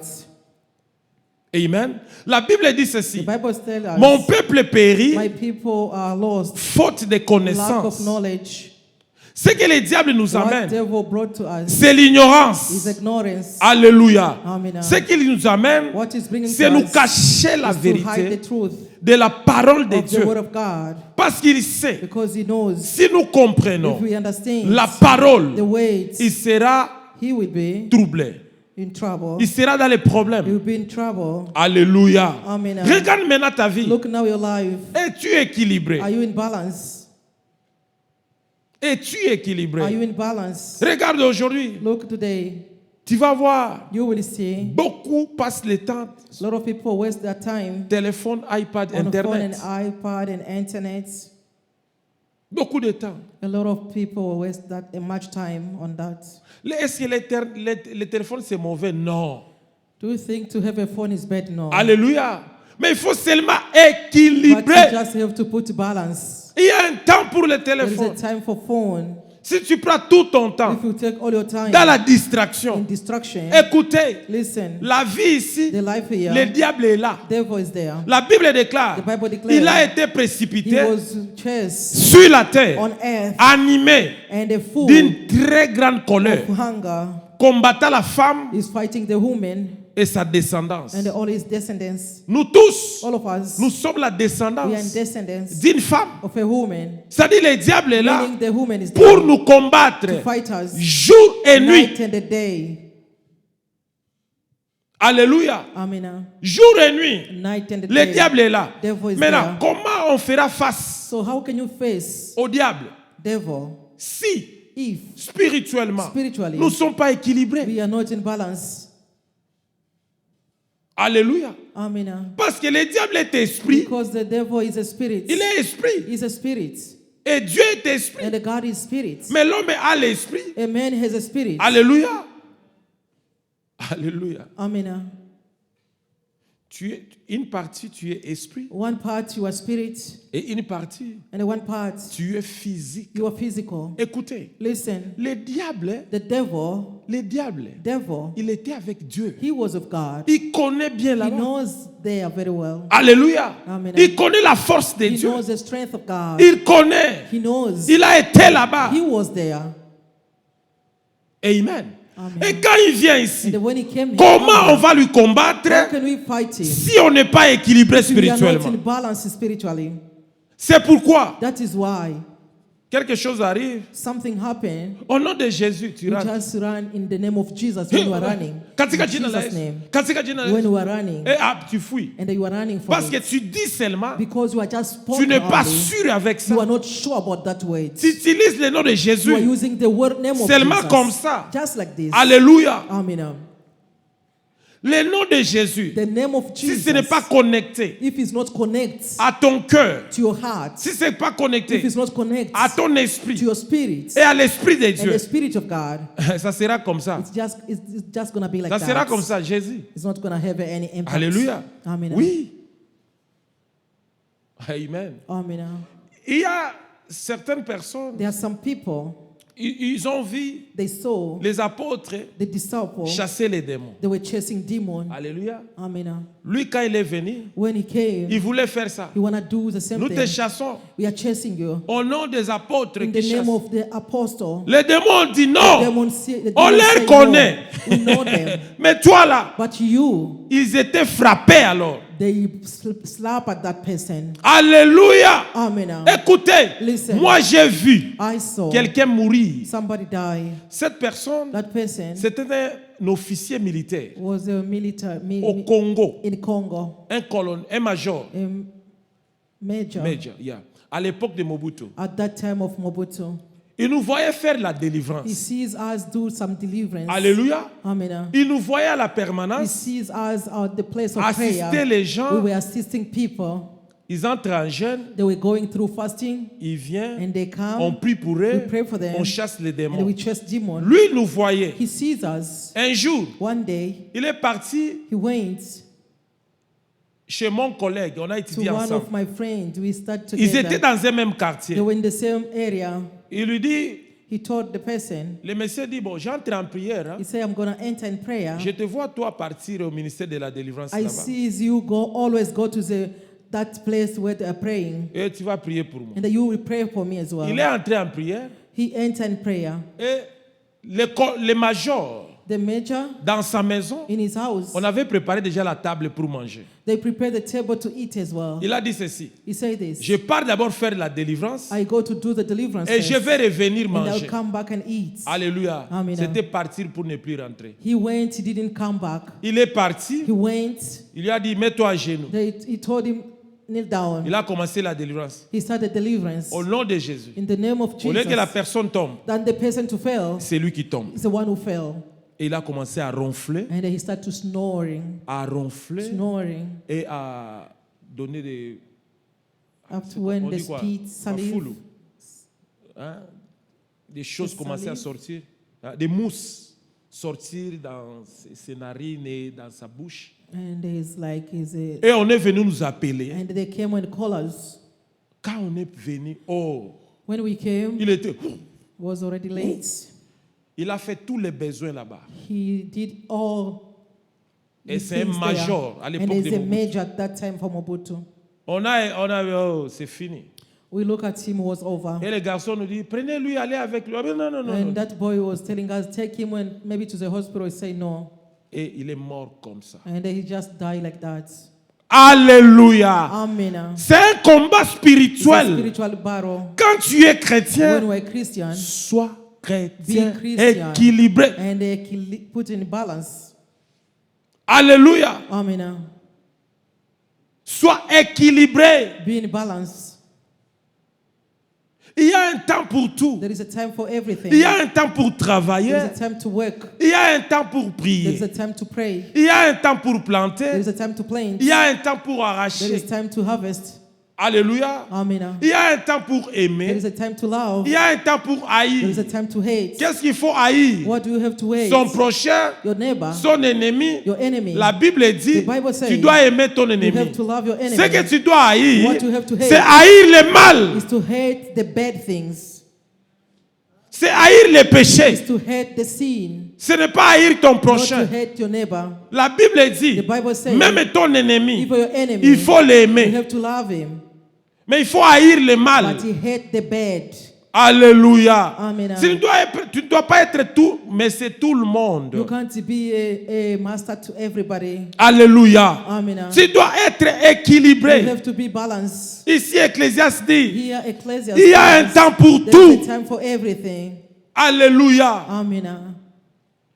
Amen. La Bible dit
The
ceci.
Bible tells us,
Mon peuple périt
my people are lost,
faute de
lack of
connaissance.
knowledge.
Ce que le diable nous
What
amène,
devil brought to us
c'est
is
l'ignorance.
ignorance.
Alléluia.
Amen.
Ce qu'il nous amène,
What is bringing
c'est
to
nous
us
cacher la
is to hide
vérité
the truth
de la parole de
of the
Dieu.
word of God,
Parce qu'il sait,
because he knows
si nous comprenons
if we understand
la parole,
the weight,
il sera
he will be
troublé.
in trouble.
Il sera dans les
He will
problèmes.
be in trouble.
Alléluia.
Amen.
Regarde maintenant ta vie.
Look now your life.
Es-tu équilibré?
Are you in balance?
Es-tu
Are
équilibré?
you in balance?
Regarde aujourd'hui.
Look today.
Tu vas voir.
You will see
Beaucoup passent le temps.
a lot of people waste their time
Téléphone, iPad,
on the phone and
Internet.
iPad and internet.
Beaucoup de temps.
A lot of people waste that much time on that.
Est-ce que le téléphone c'est mauvais? Non.
Do you think to have a phone is bad? No.
Alléluia. Mais il faut seulement
But you
équilibrer.
just have to put balance.
Il y a un temps pour le
There is a
téléphone.
time for phone.
Si tu prends tout ton temps
If you take all your time
dans la
in
distraction,
distraction,
écoutez,
listen,
la vie ici,
the life here,
le diable est là.
devil is there.
La Bible déclare,
The Bible declares
il a été
He
précipité
was chased
sur la terre,
on earth
animé
and a fool
d'une très grande colère,
of hunger
combattant la femme
is fighting the woman
et sa descendance.
and all his descendants.
Nous tous,
All of us,
nous sommes la
we are
descendance
descendants
d'une femme.
of a woman.
C'est-à-dire le diable est là
Meaning the woman is
pour
there
nous combattre
to fight us
jour et nuit.
night and a day.
Alléluia.
Amen.
Jour et nuit,
Night and
le
day.
diable est là.
Devil is
Maintenant,
there.
comment on fera face
So how can you face
au diable
devil
si
if
spirituellement
Spiritually.
nous ne sommes pas équilibrés?
we are not in balance?
Alléluia.
Amen.
Parce que le diable est esprit.
Because the devil is a spirit.
Il est esprit.
He's a spirit.
Et Dieu est esprit.
And the God is spirit.
Mais l'homme a l'esprit.
A man has a spirit.
Alléluia. Alléluia.
Amen.
Tu es une partie, tu es esprit.
One part you are spirit,
Et une partie,
and one part
tu es physique.
you are physical.
Écoutez,
Listen,
le diable,
devil,
il était avec Dieu.
he was of God.
Il connaît bien
He
là-bas.
knows there very well.
Alléluia.
Amen.
Il connaît la force de
He
Dieu.
knows the strength of God.
Il connaît.
He knows.
Il a été là-bas.
He was there.
Amen.
Amen.
Et quand il vient ici,
And when he came here,
comment on va lui combattre
how can we fight him?
si on n'est pas équilibré
If we are not in
spirituellement?
balance spiritually.
C'est pourquoi
That is why
quelque chose arrive.
something happened.
Au nom de Jésus, tu
You
rates.
just run in the name of Jesus when you are running.
Katika
In
jina la
Jesus'
Yesu.
name.
Katika jina la
When
Yesu.
you are running.
Et tu fuis.
And you are running for
Parce que
it.
tu dis seulement,
Because you are just
tu
spoken
n'es pas
only.
sûr avec ça.
You are not sure about that word.
Tu utilises le nom de
You are
Jésus
using the word name of
seulement
Jesus.
comme ça.
Just like this.
Alléluia.
Amen.
Le nom de Jésus,
The name of
si
Jesus.
ce n'est pas connecté
If it's not connected
à ton cœur,
to your heart,
si ce n'est pas
if
connecté
it's not connected
à ton
to
esprit
your spirit
et à l'esprit de
and
Dieu,
the spirit of God,
ça sera comme ça.
it's just gonna be like
Ça
that.
sera comme ça, Jésus.
It's not gonna have any impact.
Alléluia.
Amen.
Oui. Amen.
Amen.
Il y a certaines personnes,
There are some people,
ils ont vu
they saw
les apôtres
the disciples,
chasser les démons.
they were chasing demons.
Alléluia.
Amen.
Lui, quand il est venu,
When he came,
il voulait faire ça.
he wanna do the same
Nous te
thing.
chassons
We are chasing you.
au nom des apôtres
In
qui
the name
chassent.
of the apostle.
Les démons ont dit
The
non.
demons say
On les
no.
connaît.
We know them.
Mais toi là,
But you,
ils étaient frappés alors.
they slap at that person.
Alléluia.
Amen.
Écoutez,
Listen.
moi j'ai vu
I saw
quelqu'un mourir.
somebody die.
Cette personne,
That person
c'était un officier militaire
was a military
au Congo,
in Congo,
un colonel, un major,
a major,
major, yeah, à l'époque de Mobutu.
at that time of Mobutu.
Il nous voyait faire la
He
délivrance.
sees us do some deliverance.
Alléluia.
Amen.
Il nous voyait à la
He
permanence
sees us at the place of
assister
prayer.
les
We
gens.
were assisting people.
Ils entrent en jeûne,
They were going through fasting,
ils viennent,
and they come.
on prie pour eux,
We pray for them.
on chasse les
And
démons.
we chase demons.
Lui nous voyait.
He sees us.
Un jour,
One day,
il est parti
he went
chez mon collègue, on a
to
étudié
one
ensemble.
of my friends. We started
Ils étaient
together.
dans un même
They
quartier.
were in the same area.
Il lui dit,
He told the person,
le monsieur dit, bon, j'entre en prière. hein.
he said, I'm going to enter in prayer.
Je te vois toi partir au ministère de la délivrance
I
là-bas.
see you always go to that place where they are praying.
Et tu vas prier pour moi.
And that you will pray for me as well.
Il est entré en prière
He entered in prayer.
et le major,
The major,
dans sa maison,
in his house,
on avait préparé déjà la table pour manger.
they prepared the table to eat as well.
Il a dit ceci,
He said this,
je pars d'abord faire la délivrance
I go to do the deliverance
et
first,
je vais revenir
and I'll
manger.
come back and eat.
Alléluia.
Amen.
C'était partir pour ne plus rentrer.
He went, he didn't come back.
Il est parti,
He went,
il lui a dit, mets-toi à genoux.
he told him, kneel down.
Il a commencé la délivrance.
He started deliverance.
Au nom de Jésus.
In the name of
Au lieu que la
Jesus.
personne tombe,
Then the person to fail
c'est lui qui tombe.
is the one who fell.
Et il a commencé à ronfler,
And then he started to snoring,
et à donner des...
After when
On
the
dit quoi?
spit,
Un
salive,
foulou. Hein? Des choses
Des
commençaient à
salives.
sortir. Hein? Des mousses sortir dans ses narines et dans sa bouche.
and he's like,
Et on est venu nous appeler.
and they came and called us.
Quand on est venu, oh,
When we came,
il était...
it was already late.
Il a fait tous les besoins là-bas.
He did all
Et
the
c'est un
things
major à
there. And
l'époque
he's
de
a
Mobutu.
major at that time for Mobutu.
On a oh, c'est fini.
We look at him, it was over.
Et les garçons nous disent, prenez-lui, allez avec lui. Ah, mais non, non, non,
And
non.
that boy was telling us, take him and maybe to the hospital. He said no.
Et il est mort comme ça.
And then he just died like that.
Alléluia.
Amen.
C'est un combat
It's a
spirituel.
spiritual battle.
Quand tu es
When
chrétien,
we're Christian
sois chrétien
Be Christian.
équilibré.
and they put in balance.
Alléluia.
Amen.
Sois équilibré.
Be in balance.
Il y a un temps pour tout.
There is a time for everything.
Il y a un temps pour travailler.
There is a time to work.
Il y a un temps pour
There is
prier.
a time to pray.
Il y a un temps pour
There
planter.
is a time to plant.
Il y a un temps pour
There
arracher.
is time to harvest.
Alléluia.
Amen.
Il y a un temps pour
There
aimer.
is a time to love.
Il y a un temps pour
There
haïr.
is a time to hate.
Qu'est-ce qu'il faut haïr?
What do you have to hate?
Son prochain,
Your neighbor,
son ennemi.
your enemy.
La Bible dit,
The Bible says,
tu dois aimer ton
You
ennemi.
have to love your
Ce que
enemy.
tu dois haïr,
What you have to hate
c'est haïr le mal.
is to hate the bad things.
C'est haïr les péchés.
Is to hate the sin.
Ce n'est pas haïr ton
Not to
prochain.
hate your neighbor.
La Bible dit,
The Bible says,
même ton ennemi,
Even your enemy,
il faut
you
l'aimer.
have to love him.
Mais il faut haïr le mal.
But you hate the bad.
Alléluia.
Amen.
Tu ne dois pas être tout, mais c'est tout le
You
monde.
can't be a master to everybody.
Alléluia.
Amen.
Tu dois être
You
équilibré.
have to be balanced.
Ici, Ecclésiaste dit,
Here, Ecclesiastes
il y a un
says,
temps pour
there is
tout.
a time for everything.
Alléluia.
Amen.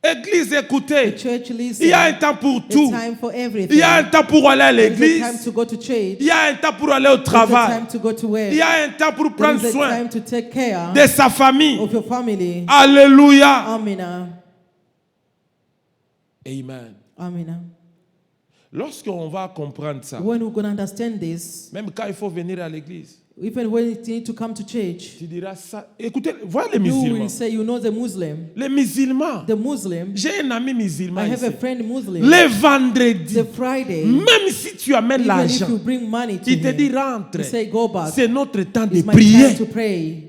Église, écoutez.
Church,
Il y a un
listen.
temps pour
A
tout.
time for everything.
Il y a un temps pour aller à
There is a time
l'église.
to go to church.
Il y a un temps pour aller au
There is a
travail.
time to go to work.
Il y a un temps pour
There
prendre
is a
soin
time to take care
de sa famille.
of your family.
Alléluia.
Amen.
Amen.
Amen.
Lorsqu'on va comprendre ça,
When we're going to understand this,
même quand il faut venir à l'église,
even when you need to come to church,
tu diras ça. Écoutez, voilà les
you
musulmans.
will say, you know, the Muslim.
Les musulmans.
The Muslim,
J'ai un ami musulman
I have
ici.
a friend Muslim.
Les vendredis,
The Friday,
même si tu amènes
even if
l'argent,
you bring money to
il te dit
him,
rentre.
you say, go back.
C'est notre temps de
It's my
prier.
time to pray.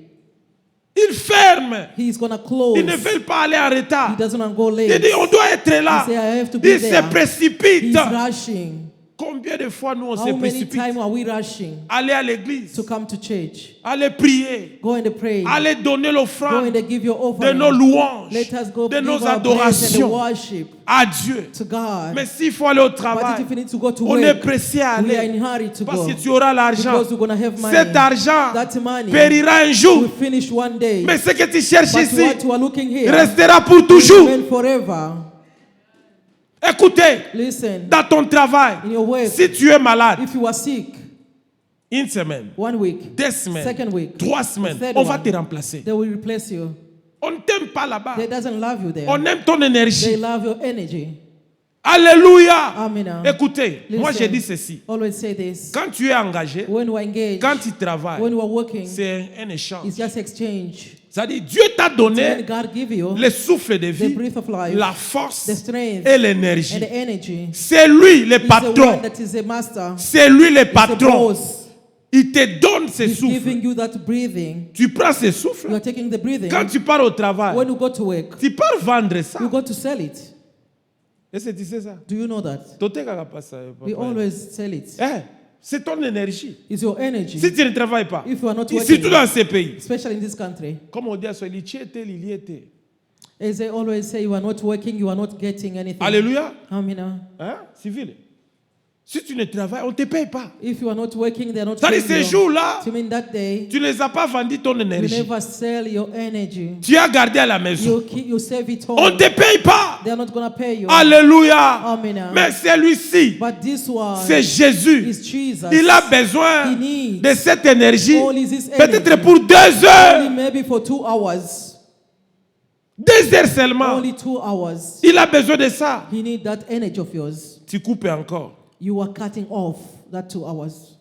Il ferme.
He's going to close.
Il ne veut pas aller en
He
retard.
doesn't want to go
Il
late.
dit on doit être là.
He say, I have to be
Il se
there.
précipite.
He's rushing.
Combien de fois nous on se
How many
précipite?
times are we rushing
Aller à l'église,
to come to church?
aller prier,
Go and pray.
aller donner
Go
l'offrande
and give your
de
offering.
nos louanges,
Let us go
de
give
nos
our praise and
adorations
worship
à Dieu.
to God.
Mais s'il faut aller au
But
travail,
if you need to go to
on est
work,
pressé à
we are
aller
in hurry to
parce
go.
que tu auras l'argent.
Because we're going to have money.
Cet argent
That money
périra un
will
jour,
finish one day.
mais ce que tu cherches
But
ici
what you are looking here
restera pour toujours.
will remain forever.
Écoutez,
Listen,
dans ton travail,
in your work,
si tu es malade,
if you are sick,
une semaine,
1 week,
2 semaines,
second week,
3 semaines,
third
on va
one,
te remplacer.
they will replace you.
On ne t'aime pas là-bas.
They doesn't love you there.
On aime ton
They
énergie.
love your energy.
Alléluia.
Amen.
Écoutez, moi je
Listen.
dis ceci.
Always say this.
Quand tu es engagé,
When we engage,
quand tu travailles,
when we are working,
c'est un échange.
it's just exchange.
C'est-à-dire, Dieu t'a
When
donné
God give you
le souffle de
the
vie,
breath of life,
la force
the strength,
et
and
l'énergie.
the energy,
C'est lui le
He's the
patron.
one that is a master.
C'est lui le
He's the
patron.
boss.
Il te donne ce
He's
souffle.
giving you that breathing.
Tu prends ce
You
souffle.
are taking the breathing.
Quand tu pars au travail,
When you go to work,
tu pars vendre ça.
you go to sell it.
Est-ce que tu sais ça?
Do you know that?
Toteka pas ça,
We
papa.
always sell it.
Eh, c'est ton énergie.
It's your energy.
Si tu ne travailles pas,
If you are not
surtout
working,
dans ces pays,
especially in this country,
comme on dit à Swahili, tu étais, il y était.
as they always say, you are not working, you are not getting anything.
Alléluia.
Amen.
Hein? Civil. Si tu ne travailles, on ne te paye pas.
If you are not working, they are not
C'est-à-dire
paying
ces
you.
jours-là,
So mean that day,
tu ne les as pas vendu ton
you
énergie.
never sell your energy.
Tu as gardé à la maison.
You save it
On
all.
ne te paye pas.
They are not going to pay you.
Alléluia.
Amen.
Mais celui-ci,
But this one
c'est Jésus.
is Jesus.
Il a besoin
He needs
de cette énergie.
all his
Peut-être
energy.
pour 2 heures.
Only maybe for 2 hours.
2 heures seulement.
Only 2 hours.
Il a besoin de ça.
He need that energy of yours.
Tu coupes encore.
You are cutting off that 2 hours.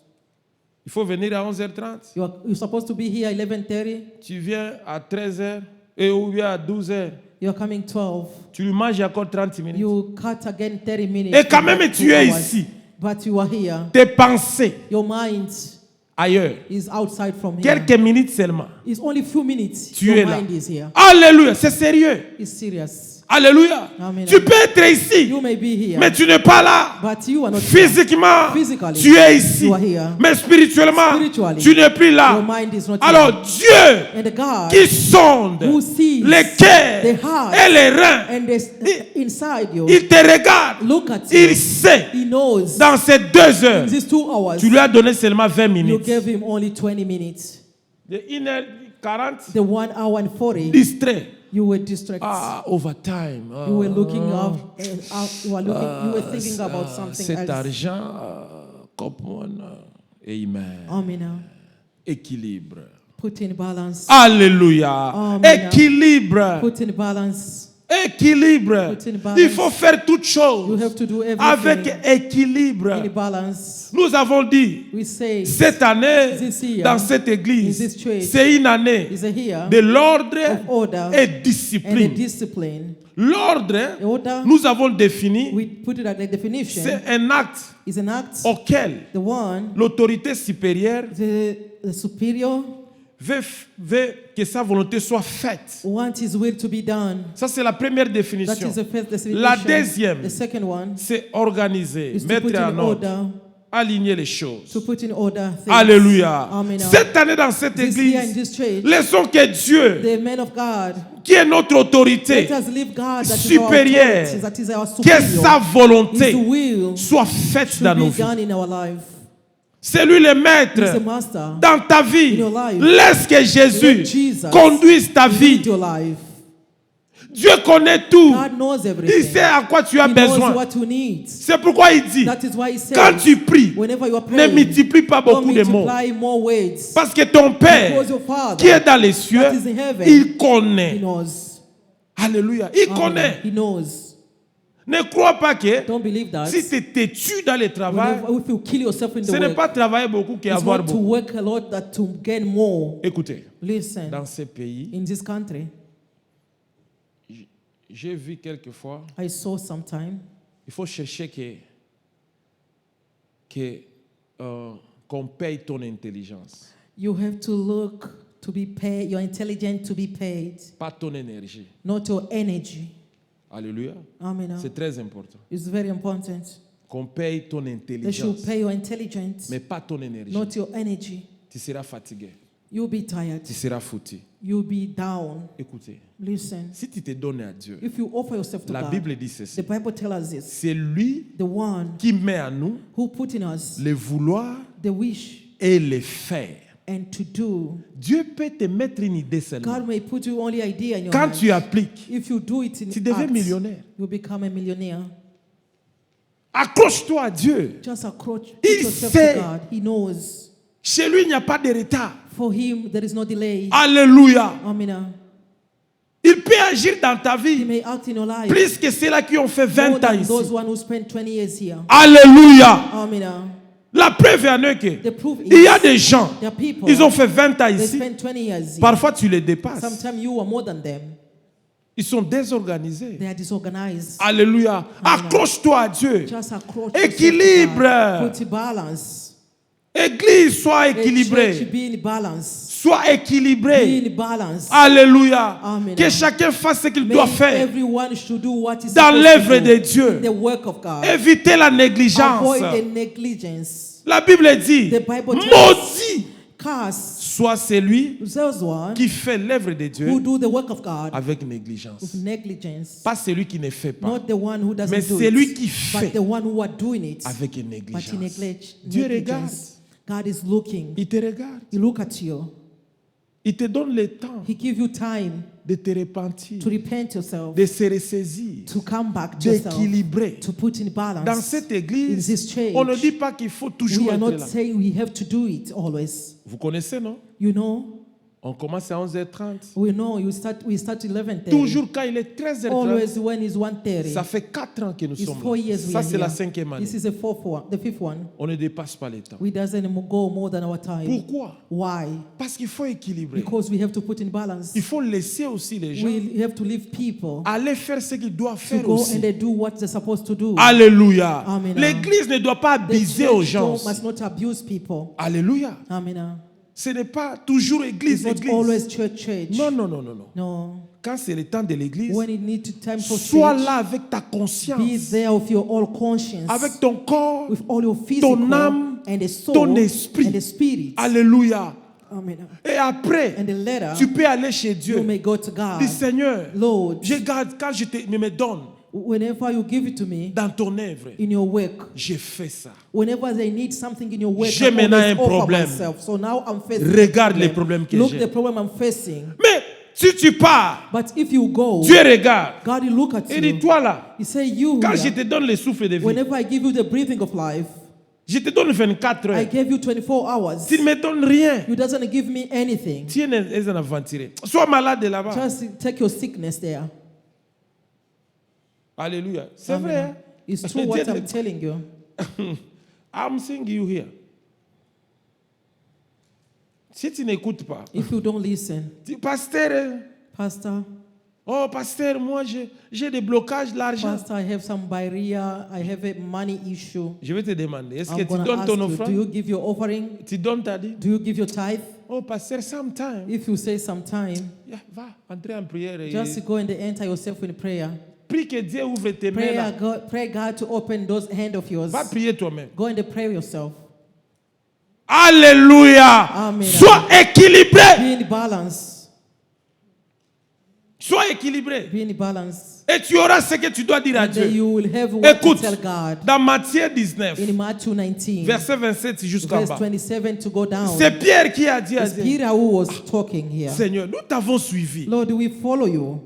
Il faut venir à 11h30.
You're supposed to be here 11:30.
Tu viens à 13h et ou bien à 12h.
You're coming 12.
Tu lui manges encore 30 minutes.
You cut again 30 minutes.
Et quand
to
même,
that
tu
2
es
hours.
ici.
But you are here.
Tes pensées
Your mind
ailleurs.
is outside from here.
Quelques minutes seulement.
It's only few minutes.
Tu
Your
es là.
mind is here.
Alléluia. C'est sérieux.
It's serious.
Alléluia.
Amen.
Tu peux être ici,
You may be here.
mais tu n'es pas là.
But you are not here.
Physiquement,
Physically,
tu es ici.
you are here.
Mais spirituellement,
Spiritually,
tu n'es plus là.
Your mind is not
Alors
here.
Dieu
And the God
qui sonde
who sees
les cœurs
the heart
et les reins,
and inside you,
il te regarde.
look at
Il
you.
sait,
He knows.
dans ces 2 heures,
In these 2 hours,
tu lui as donné seulement 20
you
minutes.
gave him only 20 minutes.
De 1h40,
The 1 hour and 40,
distrait.
You were distracted.
Overtime.
You were looking up. You were thinking about something
Cet
else.
argent, amen.
Amen.
Équilibre.
Put in balance.
Alléluia.
Amen.
Équilibre.
Put in balance.
Équilibre.
Put in balance.
Il faut faire toutes
You
choses
have to do everything
avec équilibre.
in balance.
Nous avons dit,
We say
cette année,
This year,
dans cette
in
église,
this church,
c'est une année
is a year
de l'ordre
of order
et
and a
discipline.
discipline.
L'ordre,
The order,
nous avons défini,
we put it at the definition,
c'est un acte
is an act,
auquel
the one,
l'autorité supérieure
the superior
veut que sa volonté soit faite.
want his will to be done.
Ça, c'est la première
That
définition.
is the first definition.
La deuxième,
The second one
c'est organiser,
is to
mettre
put in
en ordre,
order,
aligner les choses.
to put in order things.
Alléluia.
Amen.
Cette année dans cette
This year in
église,
this church,
laissons que Dieu,
the man of God,
qui est notre autorité,
let us leave God that
supérieure,
is our authority, that is our
que
superior,
sa
his
volonté
will
soit faite
should
dans nos
be
vies.
done in our life.
C'est lui le
He's the
maître
master.
dans ta vie.
In your life.
Laisse que Jésus
Let Jesus
conduise ta vie.
lead your life.
Dieu connaît tout.
God knows
Il
everything.
sait à quoi tu as
He knows
besoin.
what you need.
C'est pourquoi il dit,
That is why he says,
quand tu pries,
whenever you are
ne
praying,
multiplie pas
don't
beaucoup de mots.
multiply more words.
Parce que ton Père,
Because your Father,
qui est dans les cieux,
that is in heaven,
il
he
connaît.
knows.
Alléluia. Il
Amen.
connaît.
He knows.
Ne crois pas que
Don't believe that.
si tu es têtu dans le travail,
Whenever, if you kill yourself in
ce
the
n'est
work,
pas travailler beaucoup
it's
qu'avoir
not to
beaucoup.
work a lot, that to gain more.
Écoutez,
Listen,
dans ces pays,
in this country,
j'ai vu quelquefois,
I saw sometime
il faut chercher qu'on paye ton intelligence,
you have to look to be paid, you're intelligent to be paid,
pas ton énergie.
not your energy.
Alléluia.
Amen.
C'est très important.
It's very important.
Qu'on paye ton
They
intelligence,
should pay your intelligence,
mais pas ton énergie.
not your energy.
Tu seras fatigué,
You'll be tired.
tu seras foutu.
You'll be down.
Écoutez,
Listen,
si tu te donnes à Dieu,
if you offer yourself to
la
God,
Bible dit ceci.
the Bible tells us this.
C'est lui
The one
qui met en nous
who put in us
le vouloir
the wish
et le faire.
and to do.
Dieu peut te mettre une idée seulement.
God may put you only idea in your
Quand
hand.
tu appliques,
If you do it in
tu deviens
acts,
millionnaire.
you become a millionaire.
Accroche-toi à Dieu.
Just approach put
Il
yourself
sait.
to God. He knows.
Chez lui, il n'y a pas de retard.
For him, there is no delay.
Alléluia.
Amen.
Il peut agir dans ta
He
vie
may act in your life
plus que ceux-là qui ont fait
more
20 ans
than
ici.
those one who spent 20 years here.
Alléluia.
Amen.
La preuve en est que
The proof
il y a
is
des gens,
there are people
ils ont fait 20 ans
they
ici.
spent 20 years here.
Parfois, tu les dépasses.
Sometimes you are more than them.
Ils sont désorganisés.
They are disorganized.
Alléluia. Accroche-toi à Dieu.
Just approach
Équilibre.
yourself to God. Put balance.
Église, sois
A church
équilibrée.
be in balance.
Sois
Be
équilibré.
in balance.
Alléluia.
Amen.
Que chacun fasse ce qu'il
May
doit faire
everyone should do what is
dans
supposed
l'œuvre
to do
de Dieu.
in the work of God.
Évitez la négligence.
Avoid the negligence.
La Bible dit,
The Bible tells
maudit
Curse
soit celui
those one
qui fait l'œuvre de
who
Dieu
do the work of God
avec négligence.
with negligence.
Pas celui qui ne fait pas,
Not the one who doesn't
mais
do
celui
it,
qui fait
but the one who are doing it,
avec
but he
négligence.
neglect
Dieu regarde.
negligence. God is looking.
Il te regarde.
He look at you.
Il te donne le temps
He give you time
de te repentir,
to repent yourself,
de se ressaisir,
to come back to yourself,
d'équilibrer.
to put in balance.
Dans cette
In
église,
this church,
on ne dit pas qu'il faut toujours
we are
être
not
là.
saying we have to do it always.
Vous connaissez, non?
You know,
On commence à 11h30.
we know we start 11:30.
Toujours quand il est 13h30.
Always when it's 1:30.
Ça fait 4 ans que nous
It's
sommes
4 years
là.
we
Ça,
are
c'est la
here.
5e année.
This is the fifth one.
On ne dépasse pas le temps.
We doesn't go more than our time.
Pourquoi?
Why?
Parce qu'il faut équilibrer.
Because we have to put in balance.
Il faut laisser aussi les gens
We have to leave people
aller faire ce qu'ils doivent
to
faire
go
aussi.
and they do what they're supposed to do.
Alléluia.
Amen.
L'église ne doit pas
The
abuser aux
church
gens.
must not abuse people.
Alléluia.
Amen.
Ce n'est pas toujours
It's
église,
not
église.
always church.
Non, non, non, non, non.
No.
Quand c'est le temps de l'église,
When it needs time for
sois
church,
là avec ta
be
conscience,
there with your all conscience,
avec ton corps,
with all your physical
ton âme,
and the soul
ton esprit.
and the spirit.
Alléluia.
Amen.
Et après,
And the letter,
tu peux aller chez
you
Dieu.
may go to God.
Dis Seigneur,
Lord,
je garde quand me donne
whenever you give it to me
dans ton œuvre,
in your work,
je fais ça.
whenever they need something in your work,
J'ai
I
maintenant
always
un
offer
problème.
myself. So now I'm facing
Regarde
the
les
problem.
problèmes que
Look
j'ai.
the problem I'm facing.
Mais si tu pars,
But if you go,
Dieu regarde.
God will look at
Il dit,
you.
toi là,
He say, you
quand je
here,
te donne le souffle de vie,
whenever I give you the breathing of life,
je te donne 24
I
heures.
gave you 24 hours.
Tu ne me donnes rien.
You doesn't give me anything.
Tu es un aventuré. Sois malade là-bas.
Just take your sickness there.
Alléluia. C'est
Amen.
vrai. Hein?
It's true what I'm telling you.
I'm seeing you here. Si tu n'écoutes pas,
If you don't listen,
pasteur,
Pastor,
oh pasteur, moi j'ai des blocages d'argent.
Pastor, I have some barrier. I have a money issue.
Je vais te demander, est-ce que
I'm
tu
gonna
donnes
ask
ton
you,
offrande?
do you give your offering?
Tu donnes ta dîme?
Do you give your tithe?
Oh pasteur, sometime.
If you say sometime,
Yeah, va, entrer en prière. Et
just go and enter yourself in prayer.
prie que Dieu ouvre tes mains là.
Pray God to open those hands of yours.
Va prier toi-même.
Go and pray yourself.
Alléluia.
Amen.
Sois équilibré.
Be in balance.
Sois équilibré.
Be in balance.
Et tu auras ce que tu dois dire à
And then
Dieu.
you will have what to
Écoute,
tell God.
dans Matthieu 19,
In Matthew 19,
verset 27 jusqu'en
verse
bas.
27 to go down.
C'est Pierre qui a dit à
It's
Dieu,
Peter who was talking here.
Seigneur, nous t'avons suivi.
Lord, we follow you.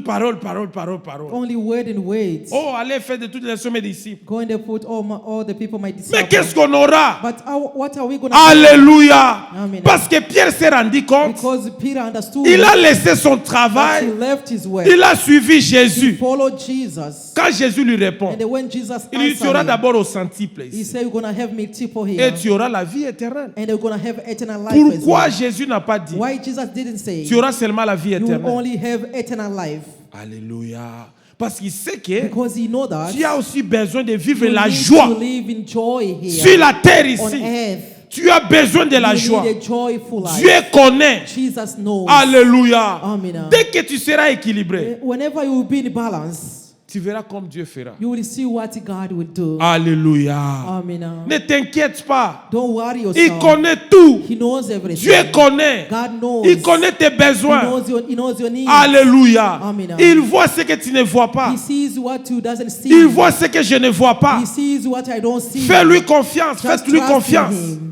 Parole, parole, parole, parole.
Only word and words.
Oh, allez faire de toutes les nations mes disciples.
Go and put all the people my
Mais
disciples.
qu'est-ce qu'on aura?
But what are we going to
Alléluia.
Amen.
Parce que Pierre s'est rendu compte,
Because Peter understood
il a laissé son
that he
travail,
left his work.
il a suivi
He
Jésus.
followed Jesus.
Quand Jésus lui répond,
And then when Jesus
il dit, tu
answered
auras
him,
d'abord au centuple
he
ici.
said, you're going to have multiple
Et
here.
tu auras la vie éternelle.
And you're going to have eternal life as
Pourquoi
well.
Jésus n'a pas dit,
Why Jesus didn't say,
tu auras seulement la vie
you will
éternelle?
only have eternal life?
Alléluia. Parce qu'il sait que
Because he knows that
tu as aussi besoin de vivre
you
la
need
joie
to live in joy here
sur la terre
on
ici.
earth.
Tu as besoin de la
You
joie.
need a joyful life.
Dieu connaît.
Jesus knows.
Alléluia.
Amen.
Dès que tu seras équilibré,
Whenever you will be in balance,
tu verras comme Dieu fera.
you will see what God will do.
Alléluia.
Amen.
Ne t'inquiète pas.
Don't worry
Il
yourself.
connaît tout.
He knows everything.
Dieu connaît.
God knows.
Il connaît tes besoins.
He knows your needs.
Alléluia.
Amen.
Il voit ce que tu ne vois pas.
He sees what you doesn't see.
Il voit ce que je ne vois pas.
He sees what I don't see.
Fais-lui confiance.
Just
Fais-lui
trust in
confiance.
him.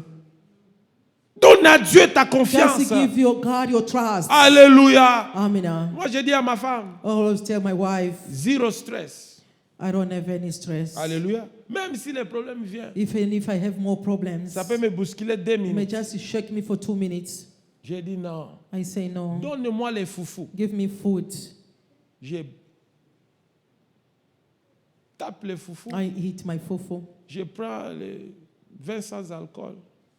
Donne à Dieu ta confiance.
Just give your God your trust.
Alléluia.
Amen.
Moi, je dis à ma femme,
I always tell my wife,
zéro stress.
I don't have any stress.
Alléluia. Même si les problèmes viennent,
Even if I have more problems,
ça peut me bousculer 2
you may
minutes.
just shake me for 2 minutes.
J'ai dit non.
I say no.
Donne-moi les foufous.
Give me food.
Je tape les foufous.
I eat my fufu.
Je prends les vin sans alcool.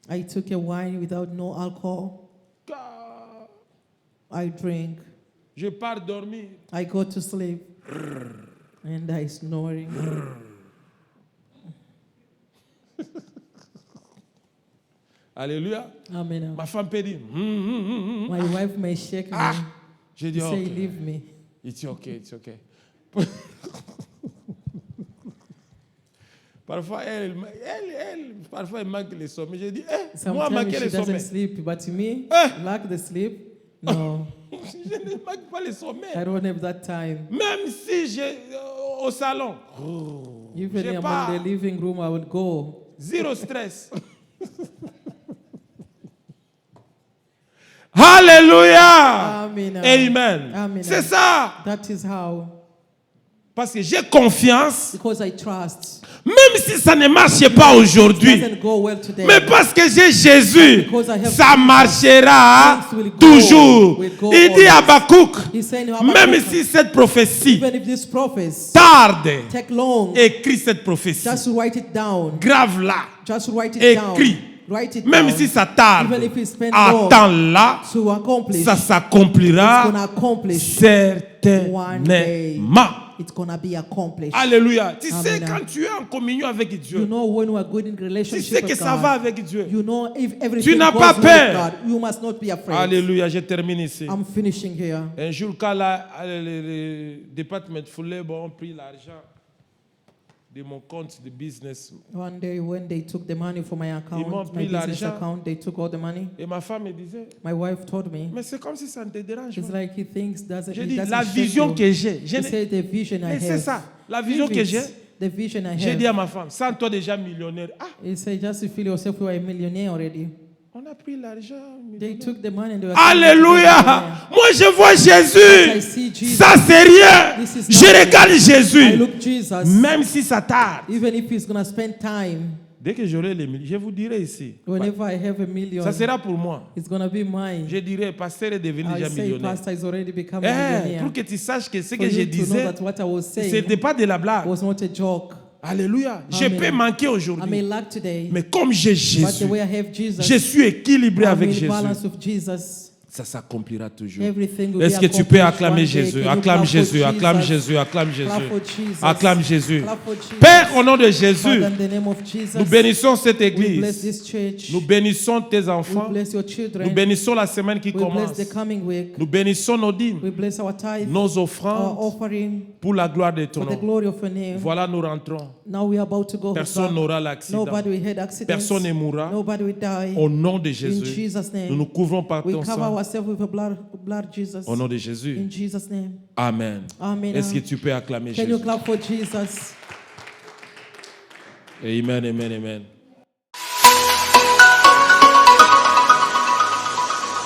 I took a wine without no alcohol.
Car
I drink.
je pars dormir.
I go to sleep. And I snoring.
Alléluia.
Amen.
Ma femme peut dire,
My wife may shake me.
J'ai dit,
Say,
ok.
leave me.
It's okay, it's okay. Parfois, parfois, elle manque le sommeil. J'ai dit, moi,
Sometimes
manquer
she
le
doesn't
sommeil.
sleep, but me,
Eh.
lack the sleep. No,
Je ne manque pas le sommeil.
I don't have that time.
Même si j'ai au salon,
Even
J'ai
I'm
pas.
in the living room, I would go.
zéro stress. Alléluia.
Amen.
Amen.
Amen.
C'est ça.
That is how.
Parce que j'ai confiance,
Because I trust.
même si ça ne marche pas
It
aujourd'hui.
doesn't go well today.
Mais parce que j'ai Jésus,
Because I have
ça
Jesus,
marchera
things will go,
toujours.
will go
Il dit à
always.
Habakkuk,
He's saying,
même si cette prophétie
even if this prophecy
tarde,
take long,
écris cette prophétie.
just write it down.
Grave-la.
Just write it
Écris.
down. Write it
Même
down.
si ça tarde,
Even if it spend long
attends-la,
to accomplish,
ça
it's
s'accomplira
gonna accomplish.
certainement.
It's gonna be accomplished.
Alléluia. Tu sais,
Amen.
quand tu es en communion avec
You
Dieu,
know when we are good in
tu
relationship
sais que
with
ça
God.
va avec Dieu.
You know if everything
n'as
goes
pas
well
peur.
with God, you must not be afraid.
Alléluia, je termine ici.
I'm finishing here.
Un jour, quand le département de Labor ont pris l'argent de mon compte de business,
One day when they took the money from my
m'ont
account,
pris
my business
l'argent.
account, they took all the money.
et ma femme me disait,
My wife told me,
mais c'est comme si ça ne te dérange
it's
pas.
like he thinks doesn't.
J'ai
It
dit,
doesn't
la
shake
vision
you.
que j'ai,
He said the vision I
mais c'est
have.
ça, la vision
If
que
it's
j'ai,
the vision I
j'ai dit
have.
à ma femme, sans toi déjà millionnaire,
He said, just to feel yourself, you are a millionaire already.
On a pris l'argent.
They took the money and they were
Alléluia. Moi, je vois
I
Jésus.
see Jesus.
Ça, c'est rien.
This is
Je
nothing.
regarde
I
Jésus.
look Jesus.
Même si ça tarde.
Even if he's going to spend time,
Dès que j'aurai les millions, je vous dirai ici.
whenever I have a million,
Ça sera pour moi.
it's going to be mine.
Je dirai, pasteur est devenu
I
déjà
say,
millionnaire.
Pastor is already become a
Eh,
millionaire.
pour que tu saches que ce
For
que je
you to know
disais,
that what I was
ce
saying
n'était pas de la blague.
was not a joke.
Alléluia. Je
Amen.
peux manquer
I may
aujourd'hui.
lack today,
Mais comme j'ai
but
Jésus,
the way I have Jesus,
je suis équilibré
I'm
avec
in
Jésus.
balance with Jesus.
Ça s'accomplira toujours.
Everything will
Est-ce
be
que tu peux
accomplished
acclamer
one day.
Jésus?
Can you
Acclame
clap for
Jésus, acclame
Jesus?
Jésus, acclame
Clap
Jésus.
for Jesus.
Acclame Jésus.
Clap for Jesus.
Père, au nom de Jésus,
Father, in the name of Jesus,
nous bénissons cette
we bless
église.
this church.
Nous bénissons tes
We
enfants.
bless your
Nous
children.
bénissons la semaine qui
We bless
commence.
the coming week.
Nous bénissons nos dîmes,
We bless our tithe,
nos
our
offrandes
offering
pour la gloire de ton
for the
nom.
glory of your name.
Voilà, nous rentrons.
Now we are about to go
Personne
back.
n'aura l'accident.
Nobody will have accidents.
Personne ne mourra.
Nobody will die.
Au nom de
In
Jésus,
Jesus'
nous
name.
nous couvrons par
We
ton
cover
sang.
ourselves with the blood of Jesus.
Au nom de Jésus.
In Jesus' name.
Amen.
Amen.
Est-ce que tu peux acclamer
Can you
Jésus?
clap for Jesus?
Amen, amen, amen.